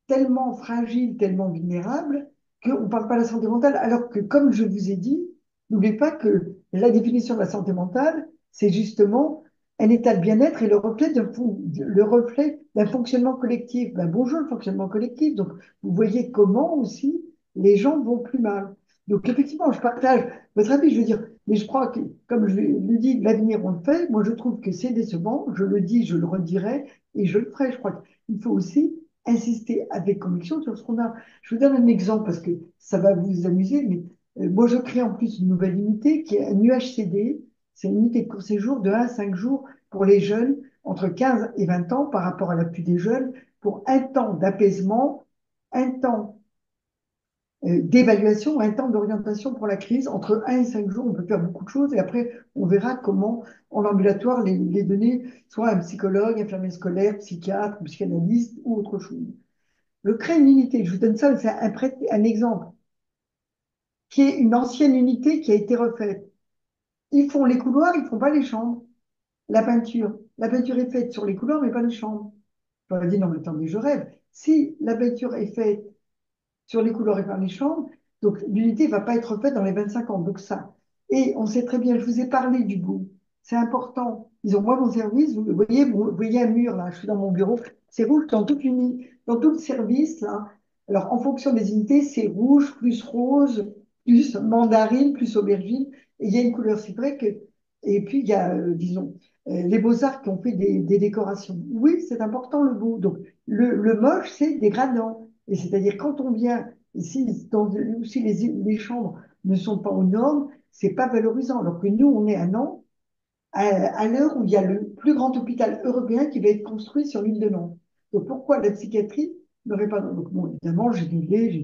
tellement fragile, tellement vulnérable, qu'on ne parle pas de la santé mentale, alors que, comme je vous ai dit, n'oubliez pas que la définition de la santé mentale, c'est justement un état de bien-être et le reflet d'un fonctionnement collectif. Ben, bonjour le fonctionnement collectif. Donc, vous voyez comment aussi les gens vont plus mal. Donc, effectivement, je partage votre avis, je veux dire, mais je crois que, comme je le dis, l'avenir, on le fait. Moi, je trouve que c'est décevant. Je le dis, je le redirai et je le ferai. Je crois qu'il faut aussi insister avec conviction sur ce qu'on a. Je vous donne un exemple parce que ça va vous amuser, mais moi je crée en plus une nouvelle unité qui est un UHCD, c'est une unité de court séjour de 1 à 5 jours pour les jeunes entre 15 et 20 ans par rapport à l'appui des jeunes pour un temps d'apaisement, un temps d'évaluation, un temps d'orientation pour la crise. Entre 1 et 5 jours, on peut faire beaucoup de choses et après, on verra comment, en ambulatoire, les donner soit à un psychologue, infirmier scolaire, psychiatre, psychanalyste ou autre chose. Le crée une unité, je vous donne ça, c'est un exemple. qui est une ancienne unité qui a été refaite. Ils font les couloirs, ils font pas les chambres. La peinture. La peinture est faite sur les couloirs, mais pas les chambres. Je leur ai dit, non, mais attendez, je rêve. Si la peinture est faite sur les couloirs et par les chambres, donc l'unité va pas être faite dans les 25 ans. Donc ça. Et on sait très bien, je vous ai parlé du bout. C'est important. Ils ont, moi, mon service, vous voyez un mur, là, je suis dans mon bureau, c'est rouge dans tout le service, là. Alors, en fonction des unités, c'est rouge, plus rose, plus mandarine, plus aubergine. Et il y a une couleur, c'est vrai que, et puis il y a, disons, les beaux-arts qui ont fait des décorations. Oui, c'est important le beau. Donc, le moche, c'est dégradant. Et c'est-à-dire, quand on vient, ici, si les chambres ne sont pas aux normes, c'est pas valorisant. Alors que nous, on est un an, à l'heure où il y a le plus grand hôpital européen qui va être construit sur l'île de Nantes. Donc, pourquoi la psychiatrie n'aurait pas... Donc, bon, évidemment, j'ai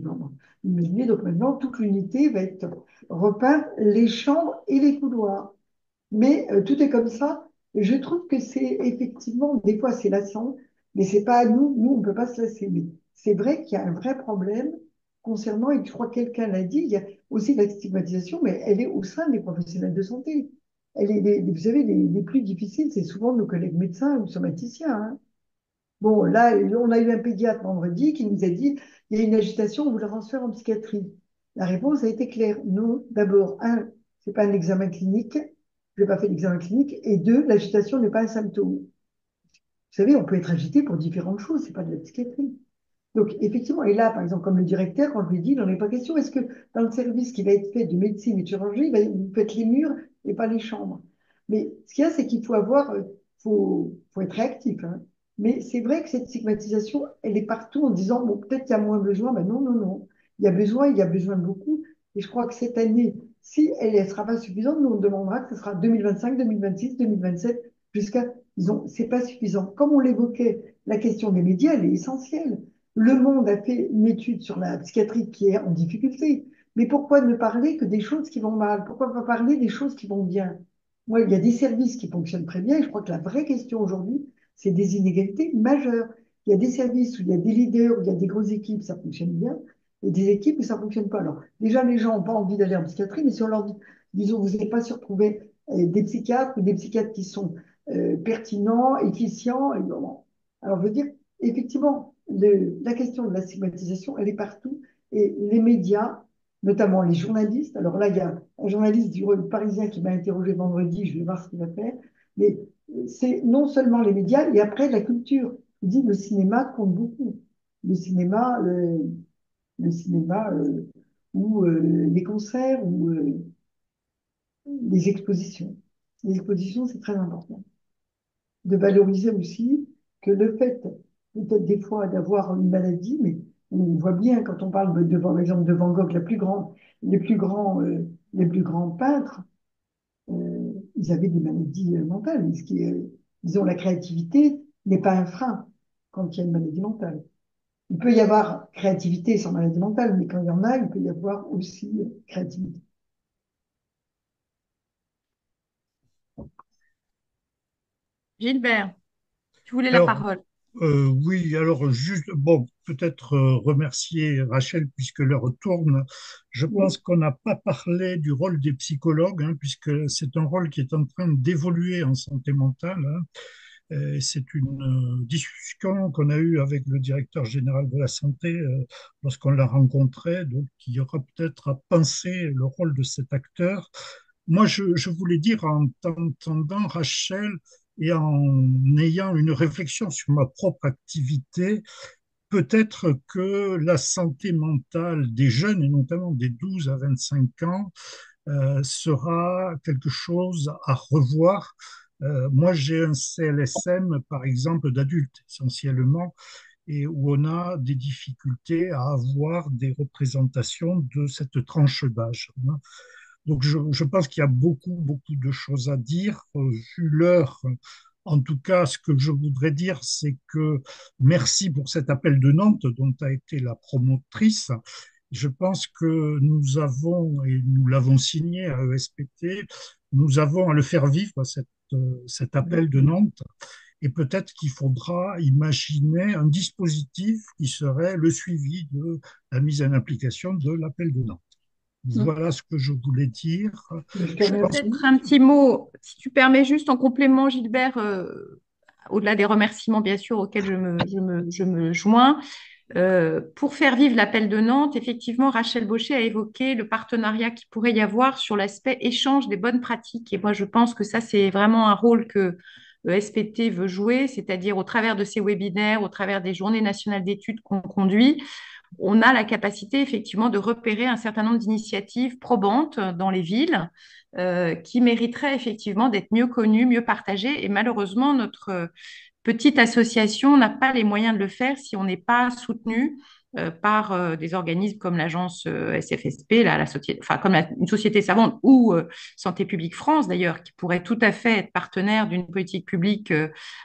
vraiment imaginé, donc maintenant, toute l'unité va être repeinte, les chambres et les couloirs. Mais tout est comme ça. Et je trouve que c'est effectivement, des fois c'est lassant, mais c'est pas à nous. Nous, on peut pas se lasser. Mais c'est vrai qu'il y a un vrai problème concernant, et je crois que quelqu'un l'a dit, il y a aussi la stigmatisation, mais elle est au sein des professionnels de santé. Vous savez, les plus difficiles, c'est souvent nos collègues médecins ou somaticiens. Hein. Bon, là, on a eu un pédiatre vendredi qui nous a dit, il y a une agitation, on vous la transfère en psychiatrie. La réponse a été claire. Non, d'abord, un, c'est pas un examen clinique, je n'ai pas fait l'examen clinique, et deux, l'agitation n'est pas un symptôme. Vous savez, on peut être agité pour différentes choses, c'est pas de la psychiatrie. Donc, effectivement, et là, par exemple, comme le directeur, quand je lui ai dit, il n'en est pas question, est-ce que dans le service qui va être fait de médecine et de chirurgie, vous faites les murs et pas les chambres? Mais ce qu'il y a, c'est qu'il faut avoir, faut être réactif, hein. Mais c'est vrai que cette stigmatisation, elle est partout en disant, bon, peut-être qu'il y a moins besoin, ben non, non, non. Il y a besoin de beaucoup. Et je crois que cette année, si elle ne sera pas suffisante, nous on demandera que ce sera 2025, 2026, 2027, jusqu'à, disons, c'est pas suffisant. Comme on l'évoquait, la question des médias, elle est essentielle. Le Monde a fait une étude sur la psychiatrie qui est en difficulté. Mais pourquoi ne parler que des choses qui vont mal? Pourquoi pas parler des choses qui vont bien? Moi, il y a des services qui fonctionnent très bien et je crois que la vraie question aujourd'hui, c'est des inégalités majeures. Il y a des services où il y a des leaders, où il y a des grosses équipes, ça fonctionne bien, et des équipes où ça fonctionne pas. Alors, déjà, les gens n'ont pas envie d'aller en psychiatrie, mais si on leur dit, disons, vous n'avez pas su retrouver des psychiatres ou des psychiatres qui sont pertinents, efficients, et bon. Alors, je veux dire, effectivement, la question de la stigmatisation, elle est partout. Et les médias, notamment les journalistes, alors là, il y a un journaliste du Parisien qui m'a interrogé vendredi, je vais voir ce qu'il va faire, mais c'est non seulement les médias, et après la culture. Il dit le cinéma compte beaucoup. Le cinéma, le cinéma ou les concerts ou les expositions. Les expositions, c'est très important de valoriser aussi que le fait, peut-être des fois, d'avoir une maladie, mais on voit bien quand on parle par exemple, de Van Gogh, les plus grands peintres, ils avaient des maladies mentales. Ce qui est, disons, la créativité n'est pas un frein quand il y a une maladie mentale. Il peut y avoir créativité sans maladie mentale, mais quand il y en a, il peut y avoir aussi créativité. Gilbert, tu voulais la Alors, parole. oui, alors juste, bon, peut-être remercier Rachel puisque l'heure tourne. Je Oui, pense qu'on n'a pas parlé du rôle des psychologues, hein, puisque c'est un rôle qui est en train d'évoluer en santé mentale. Hein. C'est une discussion qu'on a eue avec le directeur général de la santé lorsqu'on l'a rencontré. Donc, il y aura peut-être à penser le rôle de cet acteur. Moi, je voulais dire en t'entendant, Rachel, et en ayant une réflexion sur ma propre activité, peut-être que la santé mentale des jeunes, et notamment des 12 à 25 ans, sera quelque chose à revoir. Moi, j'ai un CLSM, par exemple, d'adultes essentiellement, et où on a des difficultés à avoir des représentations de cette tranche d'âge. Hein. Donc, je pense qu'il y a beaucoup, beaucoup de choses à dire. Vu l'heure, en tout cas, ce que je voudrais dire, c'est que merci pour cet appel de Nantes dont tu as été la promotrice. Je pense que nous avons, et nous l'avons signé à ESPT, nous avons à le faire vivre, cet appel de Nantes. Et peut-être qu'il faudra imaginer un dispositif qui serait le suivi de la mise en application de l'appel de Nantes. Voilà ce que je voulais dire. Je te Je pense remercie. Peut-être un petit mot, si tu permets, juste en complément, Gilbert, au-delà des remerciements, bien sûr, auxquels je me joins. Pour faire vivre l'appel de Nantes, effectivement, Rachel Bauchet a évoqué le partenariat qu'il pourrait y avoir sur l'aspect échange des bonnes pratiques. Et moi, je pense que ça, c'est vraiment un rôle que le SPT veut jouer, c'est-à-dire au travers de ces webinaires, au travers des journées nationales d'études qu'on conduit, on a la capacité effectivement de repérer un certain nombre d'initiatives probantes dans les villes qui mériteraient effectivement d'être mieux connues, mieux partagées. Et malheureusement, notre petite association n'a pas les moyens de le faire si on n'est pas soutenu par des organismes comme l'agence SFSP, la société, enfin comme une société savante ou Santé publique France d'ailleurs, qui pourrait tout à fait être partenaire d'une politique publique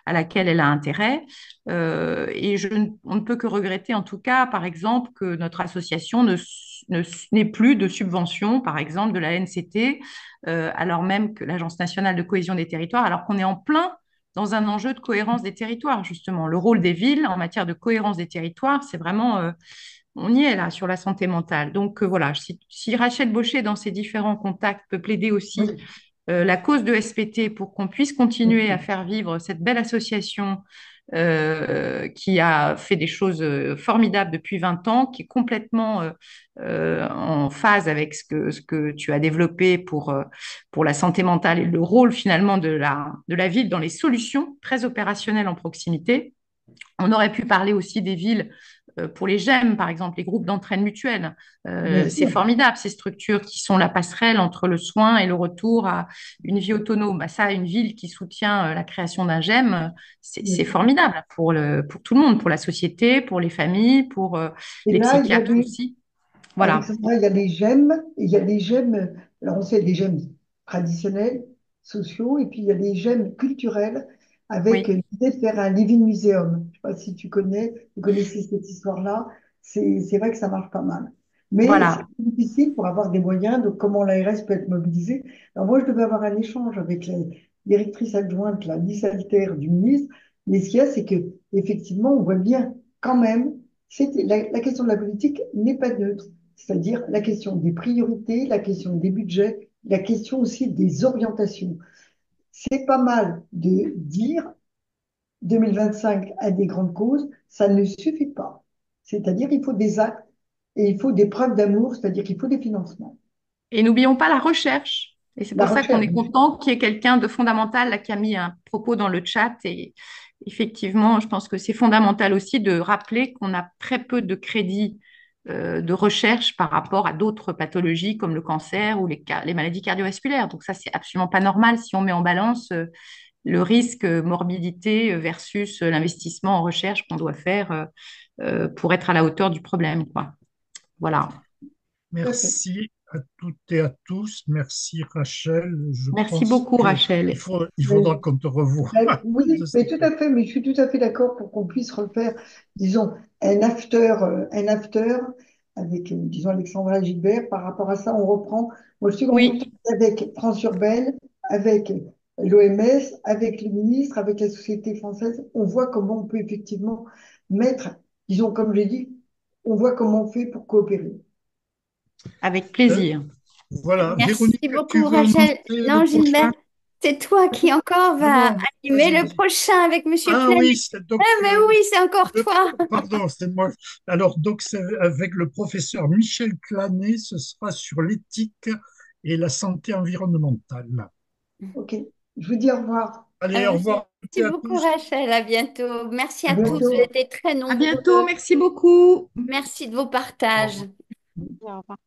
à laquelle elle a intérêt. On ne peut que regretter en tout cas, par exemple, que notre association n'ait plus de subventions, par exemple, de la NCT, alors même que l'Agence nationale de cohésion des territoires, alors qu'on est en plein dans un enjeu de cohérence des territoires, justement. Le rôle des villes en matière de cohérence des territoires, c'est vraiment, on y est là, sur la santé mentale. Donc voilà, si Rachel Bauchet, dans ses différents contacts, peut plaider aussi Oui. la cause de SPT pour qu'on puisse continuer à faire vivre cette belle association qui a fait des choses formidables depuis 20 ans, qui est complètement en phase avec ce que tu as développé pour la santé mentale et le rôle finalement de la ville dans les solutions très opérationnelles en proximité. On aurait pu parler aussi des villes pour les GEM, par exemple, les groupes d'entraide mutuelle. Bien C'est sûr. formidable, ces structures qui sont la passerelle entre le soin et le retour à une vie autonome. Bah, ça, une ville qui soutient la création d'un GEM, c'est Oui. formidable pour tout le monde, pour la société, pour les familles, pour Et les là, il y a psychiatres des, aussi. Voilà. Alexandra, il y a des gemmes, et il y a des gemmes, alors on sait des gemmes traditionnels, sociaux, et puis il y a des gemmes culturelles avec Oui. l'idée de faire un living museum. Je ne sais pas si tu connais, vous connaissez cette histoire-là. C'est vrai que ça marche pas mal. Mais c'est Voilà. difficile pour avoir des moyens, donc comment l'ARS peut être mobilisée. Alors moi, je devais avoir un échange avec la directrice adjointe, la Lise Alter du ministre, mais ce qu'il y a, c'est que effectivement, on voit bien quand même, la question de la politique n'est pas neutre. C'est-à-dire la question des priorités, la question des budgets, la question aussi des orientations. C'est pas mal de dire 2025 à des grandes causes, ça ne suffit pas. C'est-à-dire il faut des actes et il faut des preuves d'amour, c'est-à-dire qu'il faut des financements. Et n'oublions pas la recherche. Et c'est La pour ça qu'on recherche, est content qu'il y ait quelqu'un de fondamental là, qui a mis un propos dans le chat. Et effectivement, je pense que c'est fondamental aussi de rappeler qu'on a très peu de crédits de recherche par rapport à d'autres pathologies comme le cancer ou les maladies cardiovasculaires. Donc ça, c'est absolument pas normal si on met en balance le risque morbidité versus l'investissement en recherche qu'on doit faire pour être à la hauteur du problème, quoi. Voilà. tout à fait. merci à toutes et à tous. Merci Rachel. Je Merci pense beaucoup, que Rachel. il Mais faudra qu'on te revoie. Je oui, mais sais tout pas. à fait, mais je suis tout à fait d'accord pour qu'on puisse refaire, disons, un after avec, disons, Alexandra et Gilbert. Par rapport à ça, on reprend. Moi, je suis en Oui, contact avec France Urbaine, avec l'OMS, avec le ministre, avec la société française. On voit comment on peut effectivement mettre, disons, comme j'ai dit, on voit comment on fait pour coopérer. avec Euh, plaisir. voilà. Merci Véronique, tu beaucoup, veux annoncer Rachel. le Non, Gilbert, prochain? c'est toi qui encore Ah va non, animer vas-y, le vas-y. prochain avec Monsieur Ah Planet. oui, Ah, mais oui, c'est encore le- toi. pardon, c'est moi. Alors, donc, c'est avec le professeur Michel Clanet, ce sera sur l'éthique et la santé environnementale. OK. Je vous dis au revoir. Allez, au revoir à toutes et Merci à beaucoup, tous. Rachel. À bientôt. Merci À à Au tous. Vous revoir. bientôt. étiez très À nombreux. bientôt. Merci beaucoup. Merci de vos Au partages. revoir. Au revoir.